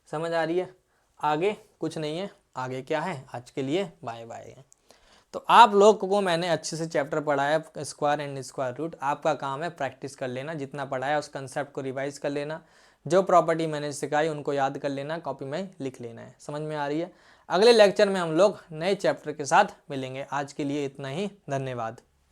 समझ आ रही है? आगे कुछ नहीं है, आगे क्या है, आज के लिए बाय बाय है। तो आप लोग को मैंने अच्छे से चैप्टर पढ़ाया स्क्वायर एंड स्क्वायर रूट। आपका काम है प्रैक्टिस कर लेना, जितना पढ़ाया उस कंसेप्ट को रिवाइज कर लेना, जो प्रॉपर्टी मैंने सिखाई उनको याद कर लेना, कॉपी में लिख लेना है। समझ में आ रही है? अगले लेक्चर में हम लोग नए चैप्टर के साथ मिलेंगे। आज के लिए इतना ही, धन्यवाद।